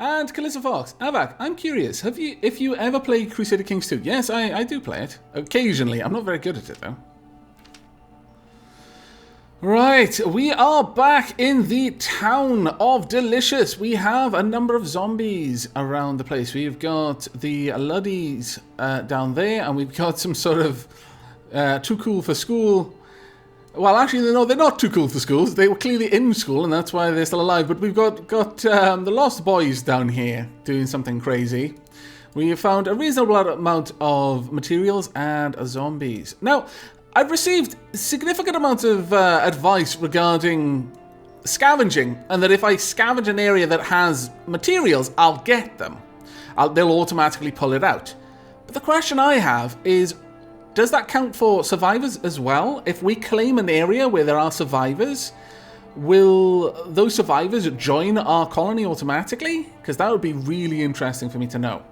And Calissa Fox, Avak, I'm curious, if you ever played Crusader Kings 2? Yes, I do play it. Occasionally. I'm not very good at it, though. Right, we are back in the town of Delicious. We have a number of zombies around the place. We've got the Luddies down there, and we've got some sort of too cool for school. Well, actually, no, they're not too cool for schools. They were clearly in school, and that's why they're still alive. But we've got the Lost Boys down here doing something crazy. We have found a reasonable amount of materials and zombies. Now, I've received significant amounts of advice regarding scavenging, and that if I scavenge an area that has materials, I'll get them. They'll automatically pull it out. But the question I have is, does that count for survivors as well? If we claim an area where there are survivors, will those survivors join our colony automatically? Because that would be really interesting for me to know.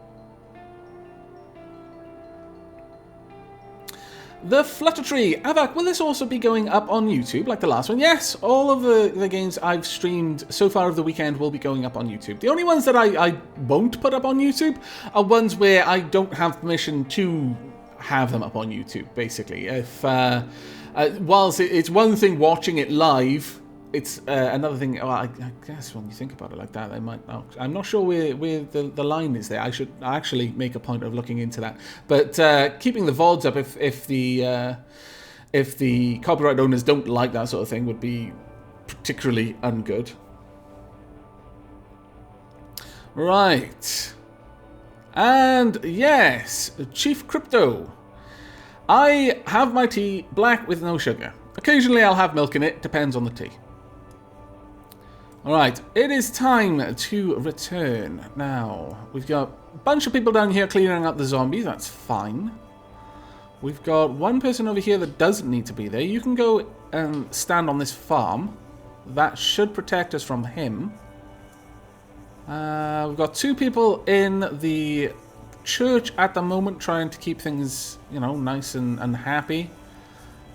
The Flutter Tree. Avak, will this also be going up on YouTube like the last one? Yes, all of the games I've streamed so far of the weekend will be going up on YouTube. The only ones that I won't put up on YouTube are ones where I don't have permission to have them up on YouTube, basically. If whilst it's one thing watching it live, it's another thing. Well, I guess when you think about it like that, I might not. I'm not sure where the line is there. I should actually make a point of looking into that. But keeping the VODs up, if the copyright owners don't like that sort of thing, would be particularly ungood. Right. And yes, Chief Crypto. I have my tea black with no sugar. Occasionally I'll have milk in it, depends on the tea. Alright, it is time to return. Now, we've got a bunch of people down here clearing out the zombies, that's fine. We've got one person over here that doesn't need to be there. You can go and stand on this farm. That should protect us from him. We've got two people in the church at the moment trying to keep things, you know, nice and happy.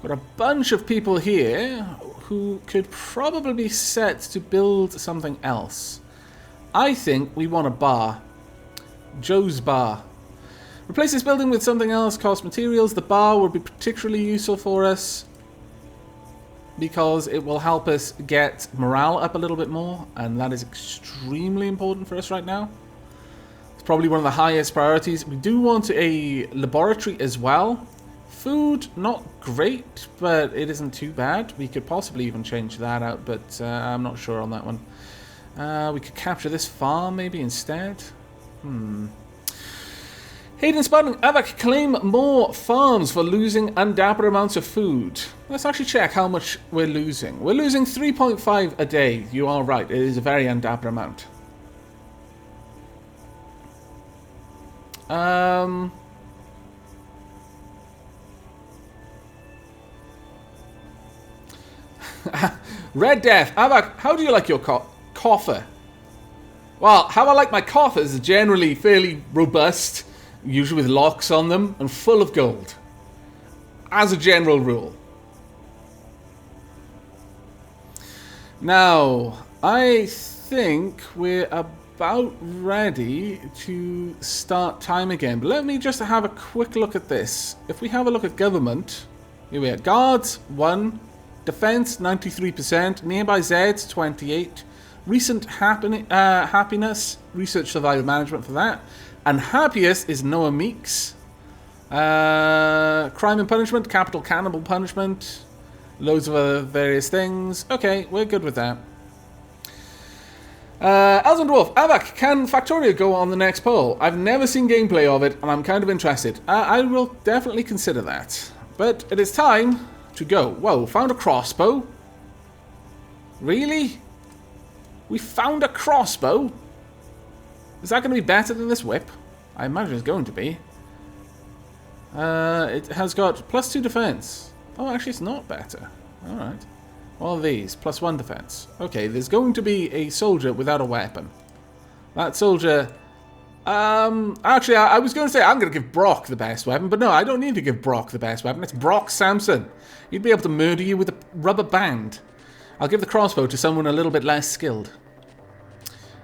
Got a bunch of people here who could probably be set to build something else. I think we want a bar. Joe's Bar. Replace this building with something else, cost materials. The bar would be particularly useful for us because it will help us get morale up a little bit more, and that is extremely important for us right now. It's probably one of the highest priorities. We do want a laboratory as well. Food, not great, but it isn't too bad. We could possibly even change that out, but I'm not sure on that one. We could capture this farm maybe instead. Hayden Spartan, Avak, claim more farms for losing undapper amounts of food. Let's actually check how much we're losing. We're losing 3.5 a day. You are right, it is a very undapper amount. Red Death, Avak, how do you like your coffer? Well, how I like my coffers is generally fairly robust, usually with locks on them, and full of gold. As a general rule. Now, I think we're about ready to start time again. But let me just have a quick look at this. If we have a look at government, here we are. Guards, 1. Defense, 93%. Nearby Zeds, 28. Recent happiness, research survival management for that. And happiest is Noah Meeks. Crime and punishment, capital cannibal punishment. Loads of other various things. Okay, we're good with that. Elzen Dwarf, Avak, can Factorio go on the next poll? I've never seen gameplay of it, and I'm kind of interested. I will definitely consider that. But it is time to go. Whoa, found a crossbow? Really? We found a crossbow? Is that going to be better than this whip? I imagine it's going to be. It has got +2 defense. Oh, actually it's not better. Alright. All of these, +1 defense. Okay, there's going to be a soldier without a weapon. That soldier... actually, I was going to say I'm going to give Brock the best weapon, but no, I don't need to give Brock the best weapon. It's Brock Samson. He'd be able to murder you with a rubber band. I'll give the crossbow to someone a little bit less skilled.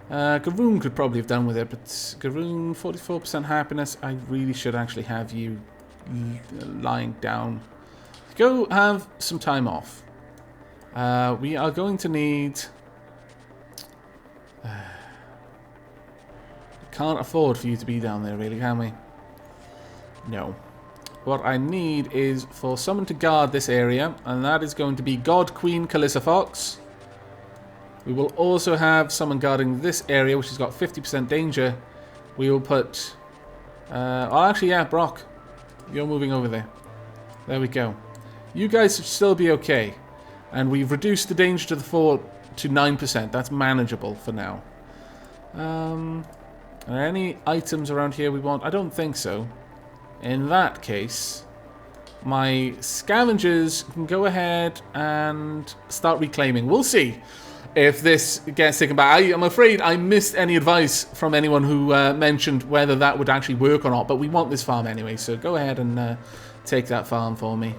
Garoon could probably have done with it, but Garoon, 44% happiness. I really should actually have you lying down. Go have some time off. We are going to need... Can't afford for you to be down there, really, can we? No. What I need is for someone to guard this area, and that is going to be God Queen Calissa Fox. We will also have someone guarding this area, which has got 50% danger. We will put... oh, actually, yeah, Brock. You're moving over there. There we go. You guys should still be okay. And we've reduced the danger to the fort to 9%. That's manageable for now. Are there any items around here we want? I don't think so. In that case, my scavengers can go ahead and start reclaiming. We'll see if this gets taken back. I'm afraid I missed any advice from anyone who mentioned whether that would actually work or not, but we want this farm anyway, so go ahead and take that farm for me.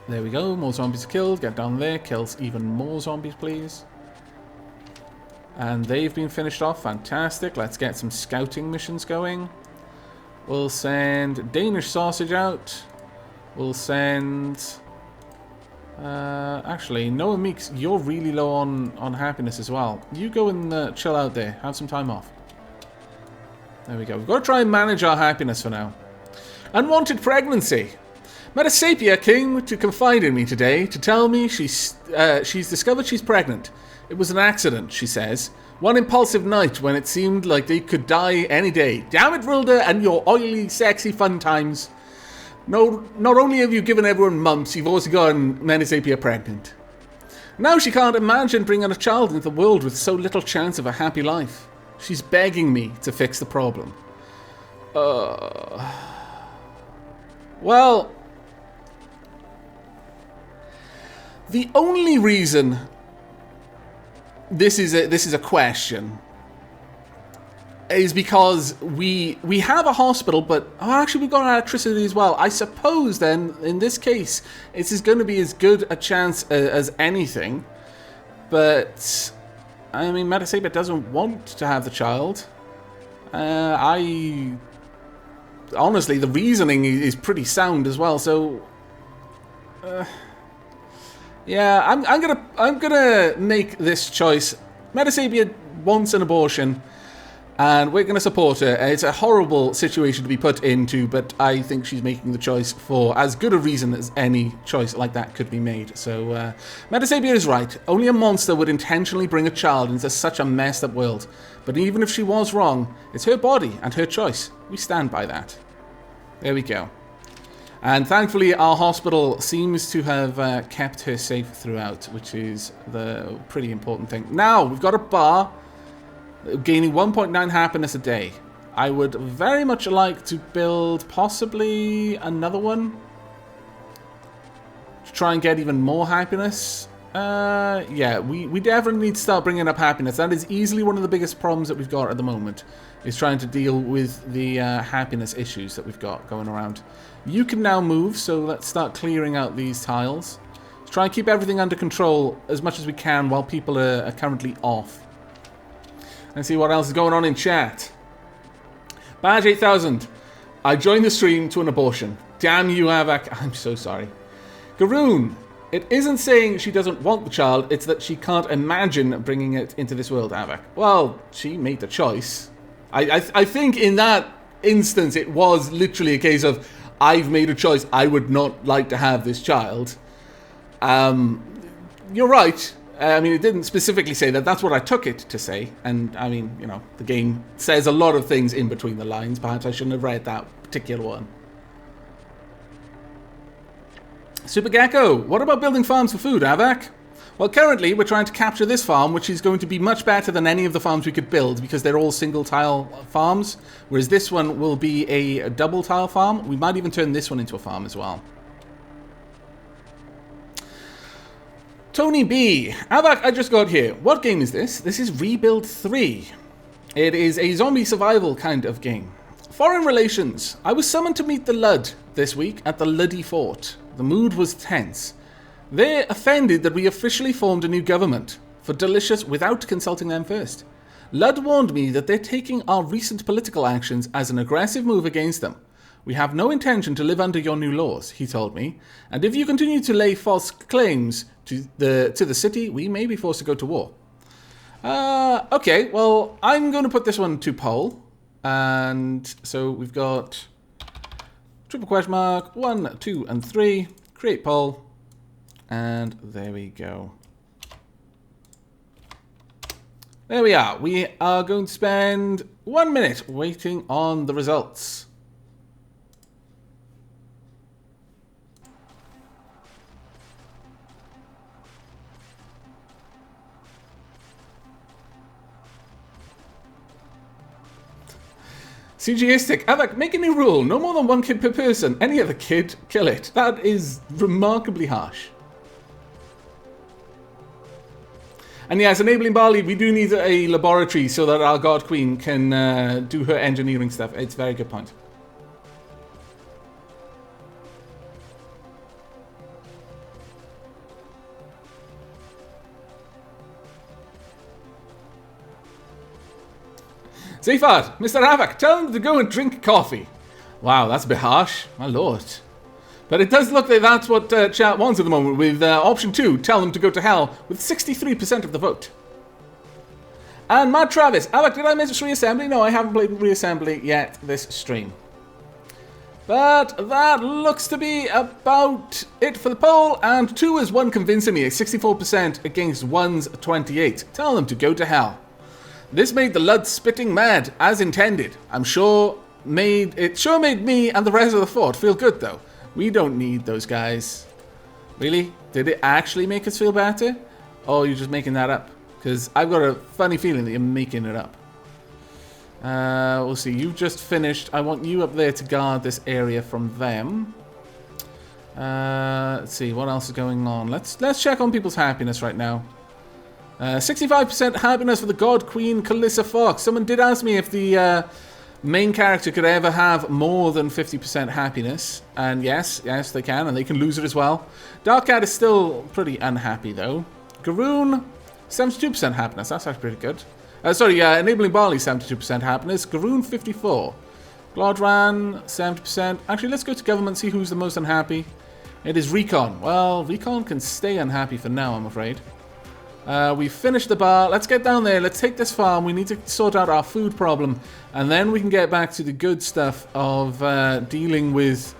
There we go, more zombies are killed. Get down there, kills even more zombies, please. And they've been finished off, fantastic. Let's get some scouting missions going. We'll send Danish Sausage out. We'll send... actually, Noah Meeks, you're really low on happiness as well. You go and chill out there. Have some time off. There we go. We've got to try and manage our happiness for now. Unwanted pregnancy. Metasapia came to confide in me today to tell me she's discovered she's pregnant. It was an accident, she says. One impulsive night when it seemed like they could die any day. Damn it, Rilda, and your oily, sexy fun times. No, not only have you given everyone mumps, you've also gotten Metasapia pregnant. Now she can't imagine bringing a child into the world with so little chance of a happy life. She's begging me to fix the problem. Well, the only reason this is a question is because we have a hospital, but actually we've got electricity as well. I suppose then in this case this is going to be as good a chance as anything. But I mean, Metasapia doesn't want to have the child. Honestly, the reasoning is pretty sound as well. So yeah, I'm gonna make this choice. Metasapia wants an abortion, and we're gonna support her. It's a horrible situation to be put into, but I think she's making the choice for as good a reason as any choice like that could be made. So Metasapia is right. Only a monster would intentionally bring a child into such a messed up world. But even if she was wrong, it's her body and her choice. We stand by that. There we go. And thankfully, our hospital seems to have kept her safe throughout, which is the pretty important thing. Now, we've got a bar gaining 1.9 happiness a day. I would very much like to build possibly another one to try and get even more happiness. Yeah, we definitely need to start bringing up happiness. That is easily one of the biggest problems that we've got at the moment, is trying to deal with the happiness issues that we've got going around. You can now move, so let's start clearing out these tiles. Let's try and keep everything under control as much as we can while people are currently off. Let's see what else is going on in chat. Badge 8000. I joined the stream to an abortion. Damn you, Avak. I'm so sorry. Garoon. It isn't saying she doesn't want the child, it's that she can't imagine bringing it into this world, Avak. Well, she made the choice. I think in that instance it was literally a case of, I've made a choice, I would not like to have this child. You're right. I mean, it didn't specifically say that. That's what I took it to say. And, I mean, you know, the game says a lot of things in between the lines. Perhaps I shouldn't have read that particular one. Super Gecko, what about building farms for food, Avak? Well, currently we're trying to capture this farm, which is going to be much better than any of the farms we could build because they're all single tile farms, whereas this one will be a double tile farm. We might even turn this one into a farm as well. Tony B. Avak, I just got here. What game is this? This is Rebuild 3. It is a zombie survival kind of game. Foreign relations. I was summoned to meet the Lud this week at the Luddy Fort. The mood was tense. They're offended that we officially formed a new government for Delicious without consulting them first. Ludd warned me that they're taking our recent political actions as an aggressive move against them. We have no intention to live under your new laws, he told me, and if you continue to lay false claims to the city, we may be forced to go to war. Okay, well, I'm going to put this one to poll. And so we've got triple question mark, 1, 2, and 3. Create poll. And there we go. There we are. We are going to spend 1 minute waiting on the results. CGistic, Avak, make a new rule. No more than 1 kid per person. Any other kid, kill it. That is remarkably harsh. And yes, enabling Bali, we do need a laboratory so that our God Queen can do her engineering stuff. It's a very good point. Zafad, Mr. Avak, tell him to go and drink coffee. Wow, that's a bit harsh. My lord. But it does look like that's what chat wants at the moment with option 2, tell them to go to hell, with 63% of the vote. And Matt Travis, Avak, did I miss Reassembly? No, I haven't played Reassembly yet this stream. But that looks to be about it for the poll, and 2 is 1 convincingly, 64% against 1's 28. Tell them to go to hell. This made the Ludd spitting mad, as intended. It sure made me and the rest of the fort feel good, though. We don't need those guys. Really? Did it actually make us feel better? Or are you just making that up? Because I've got a funny feeling that you're making it up. We'll see. You just finished. I want you up there to guard this area from them. Let's see. What else is going on? Let's check on people's happiness right now. 65% happiness for the God Queen, Calissa Fox. Someone did ask me if the main character could ever have more than 50% happiness. And yes, they can, and they can lose it as well. Dark Cat is still pretty unhappy, though. Garoon, 72% happiness. That's actually pretty good. Enabling Barley, 72% happiness. Garoon, 54%. Glodran, 70%. Actually, let's go to government, see who's the most unhappy. It is Recon. Well, Recon can stay unhappy for now, I'm afraid. We finished the bar. Let's get down there. Let's take this farm. We need to sort out our food problem. And then we can get back to the good stuff of dealing with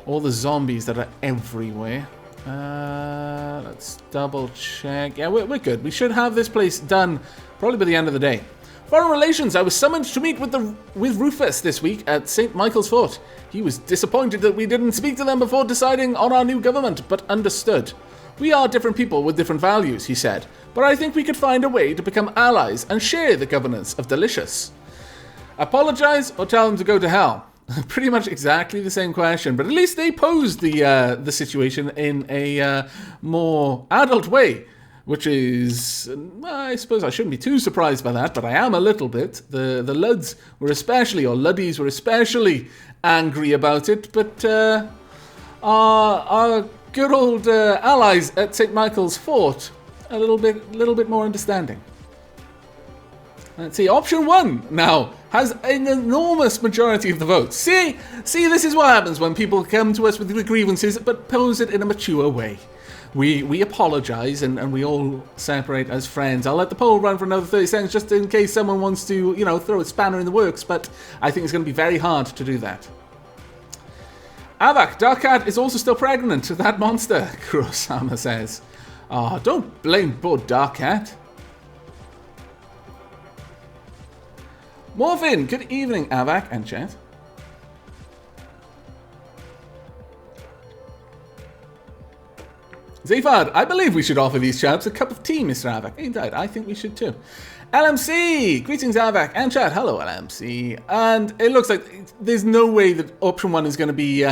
all the zombies that are everywhere. Let's double check. Yeah, we're good. We should have this place done probably by the end of the day. Foreign Relations. I was summoned to meet with Rufus this week at St. Michael's Fort. He was disappointed that we didn't speak to them before deciding on our new government, but understood. We are different people with different values, he said, but I think we could find a way to become allies and share the governance of Delicious. Apologize or tell them to go to hell? Pretty much exactly the same question, but at least they posed the situation in a more adult way, which is, I suppose I shouldn't be too surprised by that, but I am a little bit. The Luddies were especially angry about it, but our good old allies at St. Michael's Fort, a little bit more understanding. Let's see, option 1 now has an enormous majority of the votes. See, this is what happens when people come to us with the grievances, but pose it in a mature way. We apologize and we all separate as friends. I'll let the poll run for another 30 seconds just in case someone wants to, throw a spanner in the works, but I think it's going to be very hard to do that. Avak, Dark Cat is also still pregnant. That monster, Kurosama says. Oh, don't blame poor Dark Cat. Morphin, good evening, Avak and chat. Zafad, I believe we should offer these chaps a cup of tea, Mr. Avak. Indeed, I think we should too. LMC! Greetings, Avak and chat. Hello, LMC. And it looks like there's no way that option 1 is going to be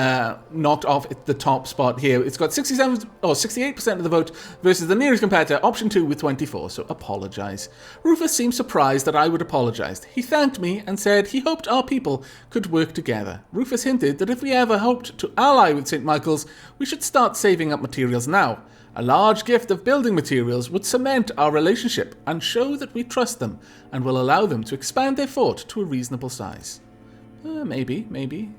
knocked off at the top spot here. It's got 68% of the vote versus the nearest competitor, option 2 with 24, so apologize. Rufus seemed surprised that I would apologize. He thanked me and said he hoped our people could work together. Rufus hinted that if we ever hoped to ally with St. Michael's, we should start saving up materials now. A large gift of building materials would cement our relationship and show that we trust them and will allow them to expand their fort to a reasonable size. Maybe.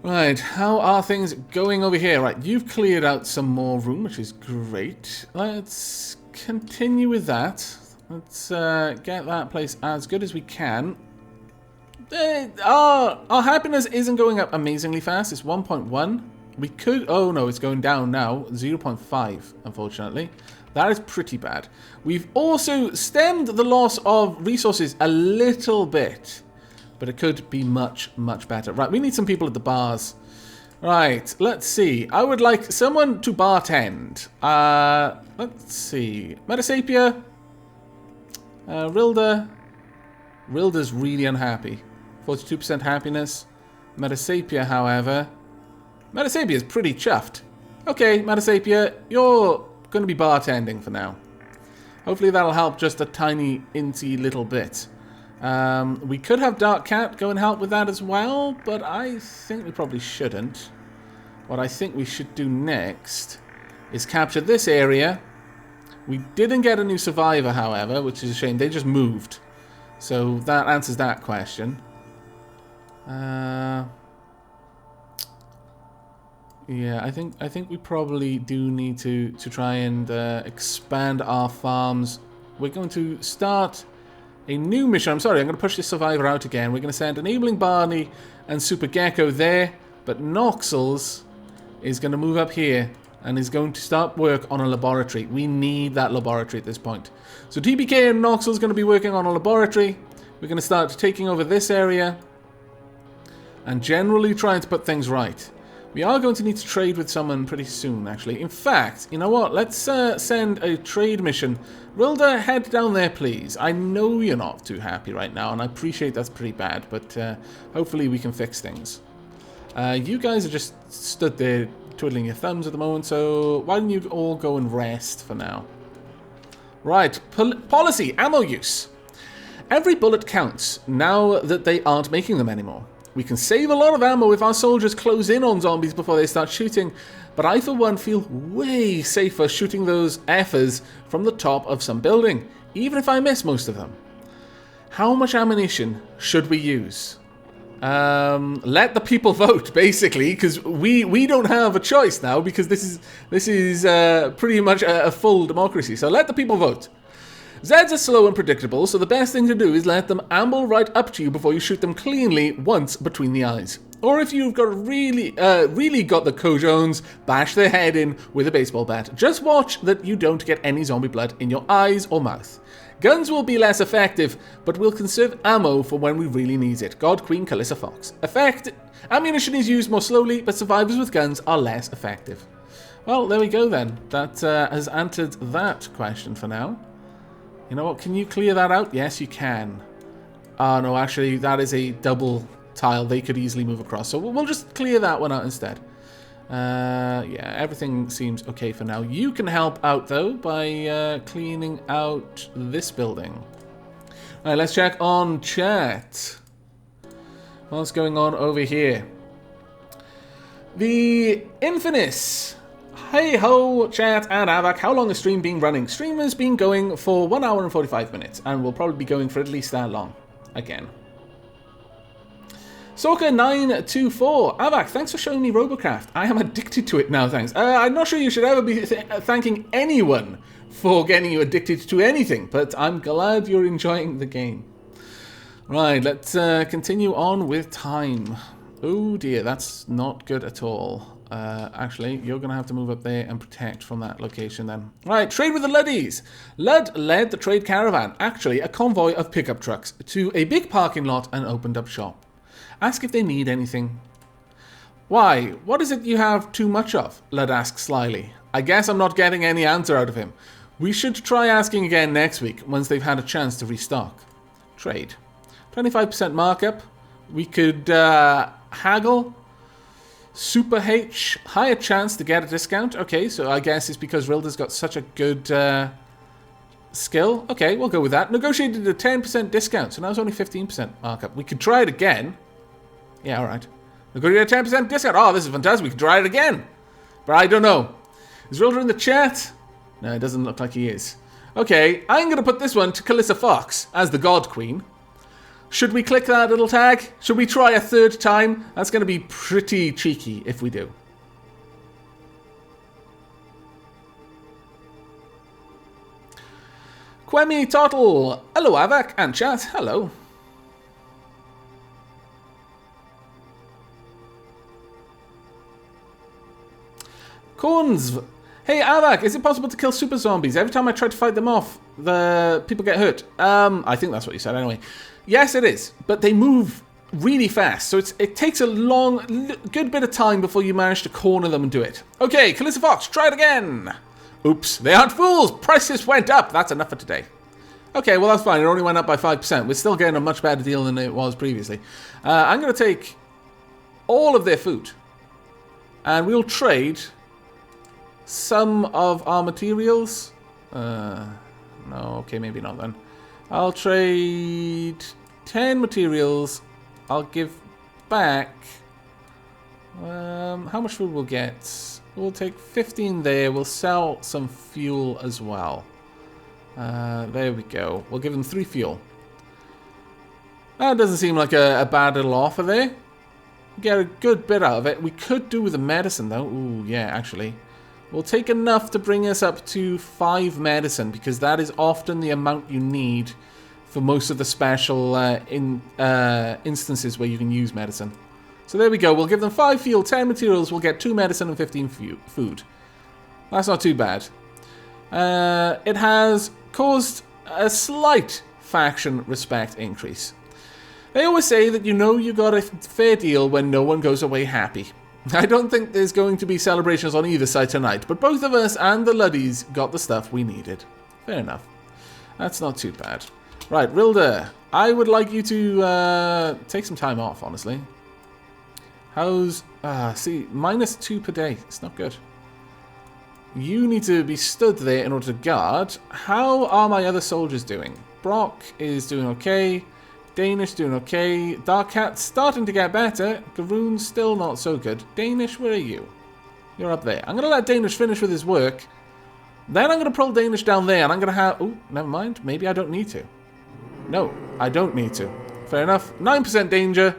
Right, how are things going over here? Right, you've cleared out some more room, which is great. Let's continue with that. Let's get that place as good as we can. Our happiness isn't going up amazingly fast. It's 1.1. We could... Oh, no, it's going down now. 0.5, unfortunately. That is pretty bad. We've also stemmed the loss of resources a little bit. But it could be much, much better. Right, we need some people at the bars. Right, let's see. I would like someone to bartend. Let's see. Metasapia. Rilda. Rilda's really unhappy. 42% happiness. Metasapia, however... Metasapia is pretty chuffed. Okay, Metasapia, you're going to be bartending for now. Hopefully that'll help just a tiny, incy little bit. We could have Dark Cat go and help with that as well, but I think we probably shouldn't. What I think we should do next is capture this area. We didn't get a new survivor, however, which is a shame. They just moved. So that answers that question. Yeah, I think we probably do need to try and expand our farms. We're going to start a new mission. I'm sorry, I'm going to push this survivor out again. We're going to send Enabling Barney and Super Gecko there, but Noxels is going to move up here and is going to start work on a laboratory. We need that laboratory at this point. So TBK and Noxel is going to be working on a laboratory. We're going to start taking over this area and generally trying to put things right. We are going to need to trade with someone pretty soon, actually. In fact, you know what? Let's send a trade mission. Rilda, head down there, please. I know you're not too happy right now, and I appreciate that's pretty bad, but hopefully we can fix things. You guys are just stood there twiddling your thumbs at the moment, so why don't you all go and rest for now? Right, policy, ammo use. Every bullet counts now that they aren't making them anymore. We can save a lot of ammo if our soldiers close in on zombies before they start shooting, but I for one feel way safer shooting those effers from the top of some building, even if I miss most of them. How much ammunition should we use? Let the people vote, basically, because we don't have a choice now, because this is pretty much a full democracy. So let the people vote. Zeds are slow and predictable, so the best thing to do is let them amble right up to you before you shoot them cleanly once between the eyes. Or if you've got really got the cojones, bash their head in with a baseball bat. Just watch that you don't get any zombie blood in your eyes or mouth. Guns will be less effective, but will conserve ammo for when we really need it. God Queen Calissa Fox. Ammunition is used more slowly, but survivors with guns are less effective. Well, there we go then. That has answered that question for now. You know what, can you clear that out? Yes, you can. Oh, no, actually, that is a double tile. They could easily move across. So we'll just clear that one out instead. Yeah, everything seems okay for now. You can help out, though, by cleaning out this building. All right, let's check on chat. What's going on over here? The Infinis. Hey ho, chat and Avak, how long has stream been running? Stream has been going for 1 hour and 45 minutes, and will probably be going for at least that long. Again. Sorka924, Avak, thanks for showing me Robocraft. I am addicted to it now, thanks. I'm not sure you should ever be thanking anyone for getting you addicted to anything, but I'm glad you're enjoying the game. Right, let's continue on with time. Oh dear, that's not good at all. Actually, you're going to have to move up there and protect from that location then. Right, trade with the Luddies. Lud led the trade caravan, actually a convoy of pickup trucks, to a big parking lot and opened up shop. Ask if they need anything. Why? What is it you have too much of? Lud asked slyly. I guess I'm not getting any answer out of him. We should try asking again next week, once they've had a chance to restock. Trade. 25% markup. We could haggle. Super H, higher chance to get a discount. Okay, so I guess it's because Rilda's got such a good skill. Okay, we'll go with that. Negotiated a 10% discount, so now it's only 15% markup. We could try it again. Yeah, alright. Negotiated a 10% discount. Oh, this is fantastic. We could try it again. But I don't know. Is Rilder in the chat? No, it doesn't look like he is. Okay, I'm going to put this one to Calissa Fox as the God Queen. Should we click that little tag? Should we try a third time? That's going to be pretty cheeky if we do. Quemi Tottle. Hello, Avak and chat. Hello. Corns. Hey, Avak, is it possible to kill super zombies? Every time I try to fight them off, the people get hurt. I think that's what you said anyway. Yes, it is. But they move really fast, so it takes a good bit of time before you manage to corner them and do it. Okay, Calissa Fox, try it again. Oops, they aren't fools. Prices went up. That's enough for today. Okay, well, that's fine. It only went up by 5%. We're still getting a much better deal than it was previously. I'm going to take all of their food, and we'll trade some of our materials. No, okay, maybe not then. I'll trade 10 materials. I'll give back... how much food we'll get? We'll take 15 there. We'll sell some fuel as well. There we go. We'll give them 3 fuel. That doesn't seem like a bad little offer there. Get a good bit out of it. We could do with the medicine though. Ooh, yeah, actually. We'll take enough to bring us up to 5 medicine, because that is often the amount you need for most of the special instances where you can use medicine. So there we go. We'll give them 5 fuel, 10 materials. We'll get 2 medicine and 15 food. That's not too bad. It has caused a slight faction respect increase. They always say that you got a fair deal when no one goes away happy. I don't think there's going to be celebrations on either side tonight, but both of us and the Luddies got the stuff we needed. Fair enough. That's not too bad. Right, Rilder, I would like you to take some time off, honestly. How's... see, -2 per day. It's not good. You need to be stood there in order to guard. How are my other soldiers doing? Brock is doing okay. Danish doing okay. Dark Cat's starting to get better. Garoon's still not so good. Danish, where are you? You're up there. I'm going to let Danish finish with his work. Then I'm going to pull Danish down there, and I'm going to have... Oh, never mind. Maybe I don't need to. No, I don't need to. Fair enough. 9% danger.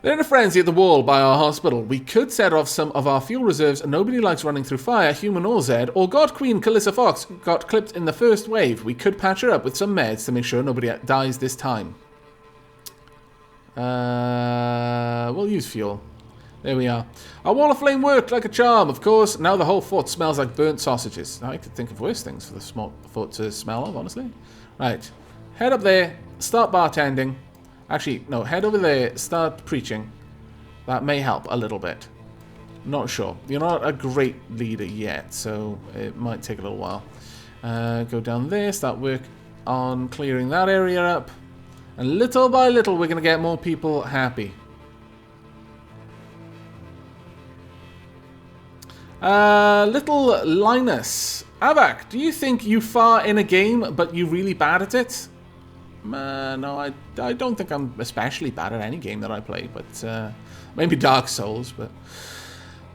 They're in a frenzy at the wall by our hospital. We could set off some of our fuel reserves, and nobody likes running through fire, human or Zed, or God Queen Calissa Fox got clipped in the first wave. We could patch her up with some meds to make sure nobody dies this time. We'll use fuel. There we are. Our wall of flame worked like a charm, of course. Now the whole fort smells like burnt sausages. I could think of worse things for the fort to smell of, honestly. Right. Head up there. Start bartending. Actually, no, head over there, start preaching. That may help a little bit. Not sure. You're not a great leader yet, so it might take a little while. Go down there, start work on clearing that area up. And little by little, we're going to get more people happy. Little Linus. Avak, do you think you far in a game, but you're really bad at it? No, I don't think I'm especially bad at any game that I play, but maybe Dark Souls, but...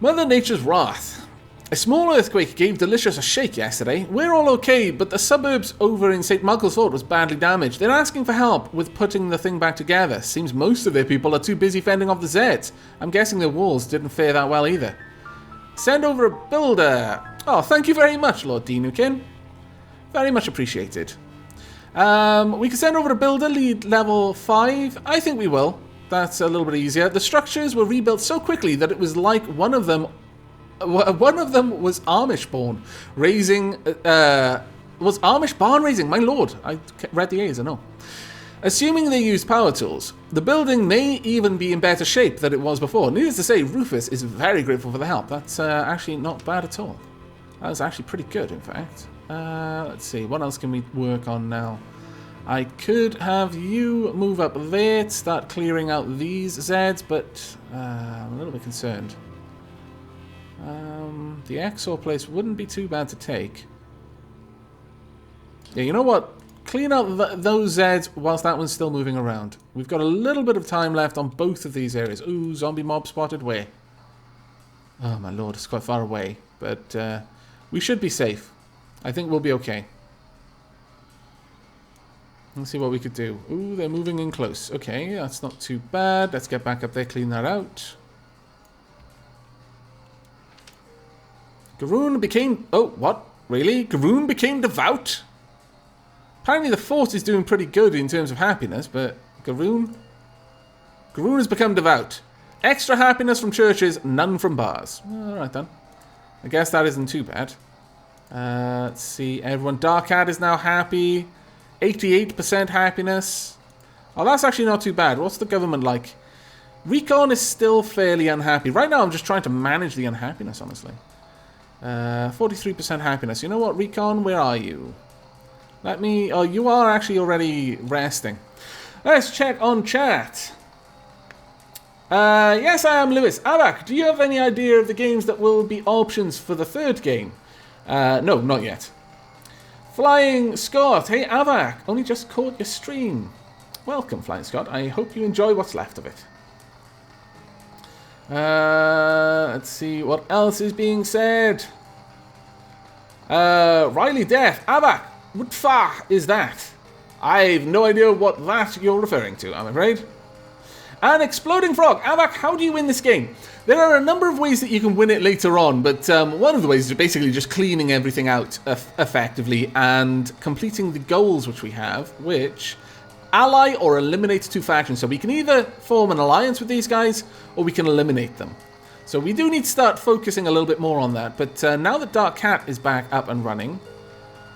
Mother Nature's Wrath. A small earthquake gave Delicious a shake yesterday. We're all okay, but the suburbs over in St. Michael's Fort was badly damaged. They're asking for help with putting the thing back together. Seems most of their people are too busy fending off the Zeds. I'm guessing their walls didn't fare that well either. Send over a builder. Oh, thank you very much, Lord Dinukin. Very much appreciated. We can send over a builder, lead level 5. I think we will. That's a little bit easier. The structures were rebuilt so quickly that it was like one of them was Amish born, raising, was Amish barn raising, my lord. I read the A's, I know. Assuming they used power tools, the building may even be in better shape than it was before. Needless to say, Rufus is very grateful for the help. That's actually not bad at all. That was actually pretty good, in fact. Let's see, what else can we work on now? I could have you move up there to start clearing out these Zeds, but I'm a little bit concerned. The Exor place wouldn't be too bad to take. Yeah, you know what? Clean out those Zeds whilst that one's still moving around. We've got a little bit of time left on both of these areas. Ooh, zombie mob spotted where? Oh my lord, it's quite far away. But we should be safe. I think we'll be okay. Let's see what we could do. Ooh, they're moving in close. Okay, that's not too bad. Let's get back up there, clean that out. Garoon became... Oh, what? Really? Garoon became devout? Apparently the fort is doing pretty good in terms of happiness, but Garoon... Garoon has become devout. Extra happiness from churches, none from bars. Alright then. I guess that isn't too bad. Let's see. Everyone... Dark Cat is now happy. 88% happiness. Oh, that's actually not too bad. What's the government like? Recon is still fairly unhappy. Right now I'm just trying to manage the unhappiness, honestly. 43% happiness. You know what, Recon? Where are you? Let me... Oh, you are actually already resting. Let's check on chat. Yes, I am Lewis. Avak, do you have any idea of the games that will be options for the third game? No, not yet. Flying Scott. Hey, Avak. Only just caught your stream. Welcome, Flying Scott. I hope you enjoy what's left of it. Let's see what else is being said. Riley Death. Avak, what fuck is that? I've no idea what that you're referring to, I'm afraid. And Exploding Frog. Avak, how do you win this game? There are a number of ways that you can win it later on, but one of the ways is basically just cleaning everything out effectively and completing the goals which we have, which ally or eliminate two factions. So we can either form an alliance with these guys, or we can eliminate them. So we do need to start focusing a little bit more on that. But now that Dark Cat is back up and running,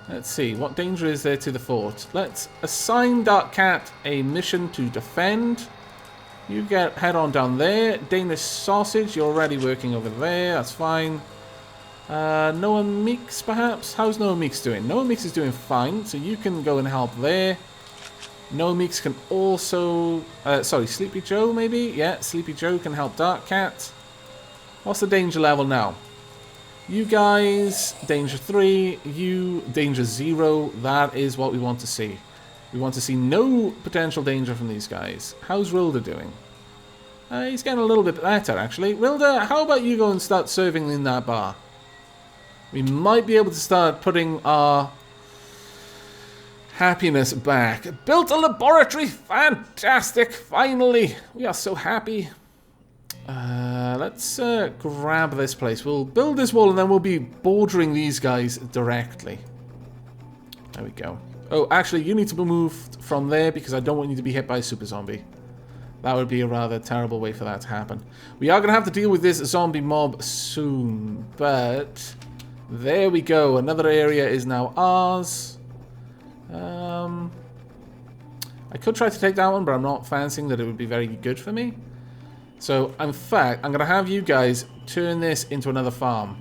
let's see, what danger is there to the fort? Let's assign Dark Cat a mission to defend. You head on down there. Danish Sausage, you're already working over there. That's fine. Noah Meeks, perhaps? How's Noah Meeks doing? Noah Meeks is doing fine, so you can go and help there. Noah Meeks can also... sorry, Sleepy Joe, maybe? Yeah, Sleepy Joe can help Dark Cat. What's the danger level now? You guys, danger 3. You, danger 0. That is what we want to see. We want to see no potential danger from these guys. How's Rilda doing? He's getting a little bit better, actually. Rilda, how about you go and start serving in that bar? We might be able to start putting our happiness back. Built a laboratory! Fantastic! Finally! We are so happy. Let's grab this place. We'll build this wall and then we'll be bordering these guys directly. There we go. Oh, actually, you need to be moved from there because I don't want you to be hit by a super zombie. That would be a rather terrible way for that to happen. We are going to have to deal with this zombie mob soon, but there we go. Another area is now ours. I could try to take that one, but I'm not fancying that it would be very good for me. So, in fact, I'm going to have you guys turn this into another farm.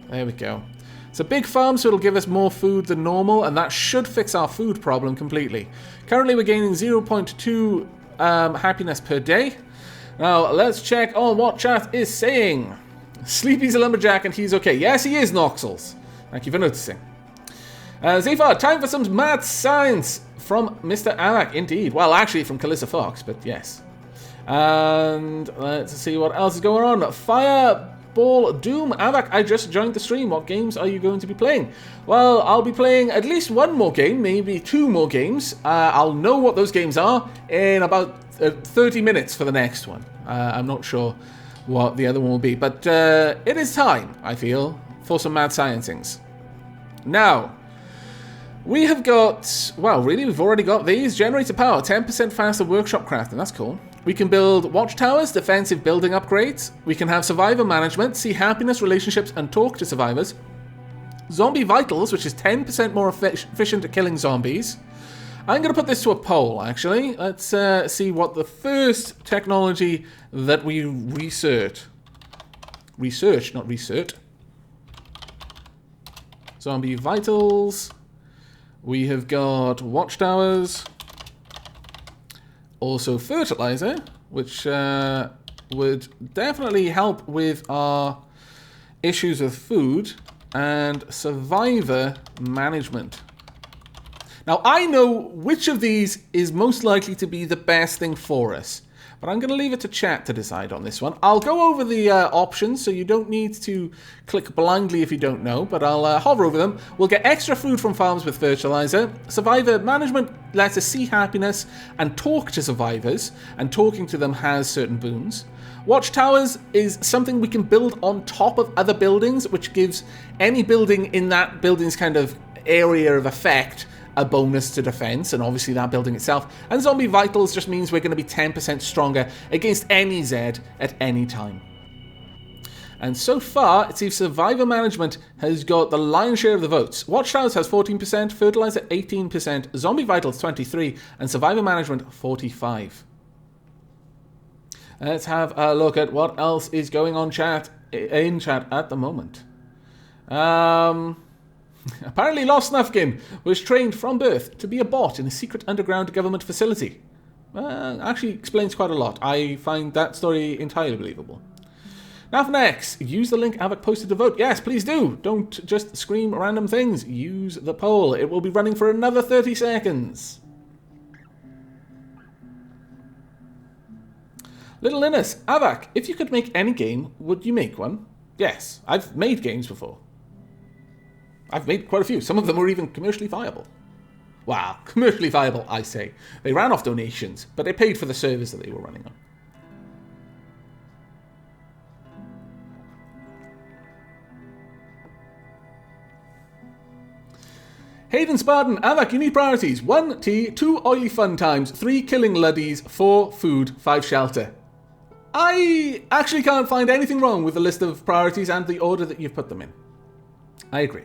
There we go. It's a big farm, so it'll give us more food than normal, and that should fix our food problem completely. Currently, we're gaining 0.2 happiness per day. Now, let's check on what chat is saying. Sleepy's a lumberjack, and he's okay. Yes, he is, Noxels. Thank you for noticing. Zephyr, time for some mad science from Mr. Avak, indeed. Well, actually, from Calissa Fox, but yes. And let's see what else is going on. Fireball Doom. Avak, I just joined the stream. What games are you going to be playing? Well, I'll be playing at least one more game, maybe 2 more games. I'll know what those games are in about 30 minutes for the next one. I'm not sure what the other one will be, but it is time, I feel, for some mad sciencings. Now, we have got, well, really, we've already got these. Generator power, 10% faster workshop crafting. That's cool. We can build watchtowers, defensive building upgrades. We can have survivor management, see happiness, relationships, and talk to survivors. Zombie vitals, which is 10% more efficient at killing zombies. I'm going to put this to a poll, actually. Let's see what the first technology that we research, not research. Zombie vitals. We have got watchtowers. Also fertilizer, which would definitely help with our issues with food, and survivor management. Now, I know which of these is most likely to be the best thing for us, But I'm going to leave it to chat to decide on this one. I'll go over the options, so you don't need to click blindly if you don't know, but I'll hover over them. We'll get extra food from farms with fertilizer. Survivor management lets us see happiness and talk to survivors, and talking to them has certain boons. Watchtowers is something we can build on top of other buildings, which gives any building in that building's kind of area of effect a bonus to defense, and obviously that building itself. And Zombie Vitals just means we're going to be 10% stronger against any Zed at any time. And so far, it seems Survivor Management has got the lion's share of the votes. Watchtowers has 14%, Fertilizer 18%, Zombie Vitals 23%, and Survivor Management 45%. Let's have a look at what else is going on in chat at the moment. Apparently Lost Snufkin was trained from birth to be a bot in a secret underground government facility. Actually explains quite a lot. I find that story entirely believable. Now for next, use the link Aavak posted to vote. Yes, please do. Don't just scream random things. Use the poll. It will be running for another 30 seconds. Little Linus, Aavak, if you could make any game, would you make one? Yes, I've made games before. I've made quite a few. Some of them were even commercially viable. Wow, commercially viable, I say. They ran off donations, but they paid for the servers that they were running on. Hayden Spartan, Aavak, you need priorities. 1 tea, 2 oily fun times, 3 killing luddies, 4 food, 5 shelter. I actually can't find anything wrong with the list of priorities and the order that you've put them in. I agree.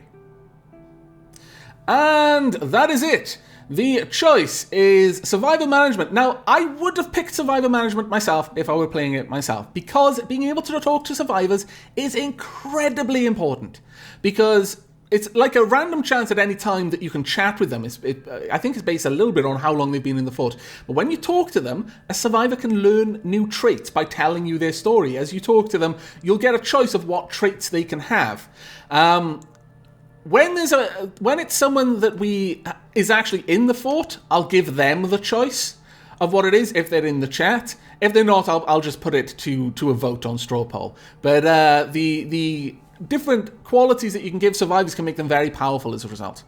And that is it. The choice is Survivor Management. Now, I would have picked Survivor Management myself if I were playing it myself, because being able to talk to survivors is incredibly important. Because it's like a random chance at any time that you can chat with them. I think it's based a little bit on how long they've been in the fort. But when you talk to them, a survivor can learn new traits by telling you their story. As you talk to them, you'll get a choice of what traits they can have. When it's someone that is actually in the fort, I'll give them the choice of what it is if they're in the chat. If they're not, I'll just put it to a vote on straw poll. But the different qualities that you can give survivors can make them very powerful as a result.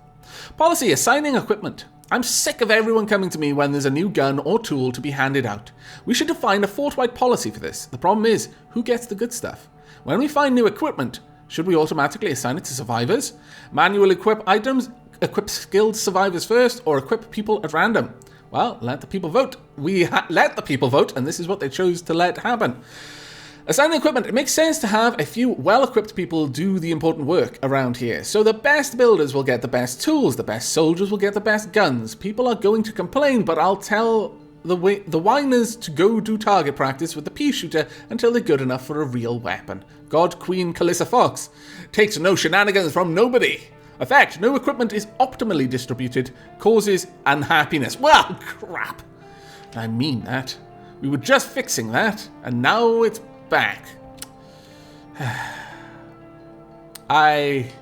Policy, assigning equipment. I'm sick of everyone coming to me when there's a new gun or tool to be handed out. We should define a fort-wide policy for this. The problem is, who gets the good stuff? When we find new equipment, should we automatically assign it to survivors? Manual equip items, equip skilled survivors first, or equip people at random? Well, let the people vote. We let the people vote, and this is what they chose to let happen. Assigning equipment. It makes sense to have a few well-equipped people do the important work around here. So the best builders will get the best tools, the best soldiers will get the best guns. People are going to complain, but I'll tell the whiners to go do target practice with the pea shooter until they're good enough for a real weapon. God Queen Calissa Fox takes no shenanigans from nobody. Effect, no equipment is optimally distributed, causes unhappiness. Well, crap. I mean that. We were just fixing that, and now it's back. I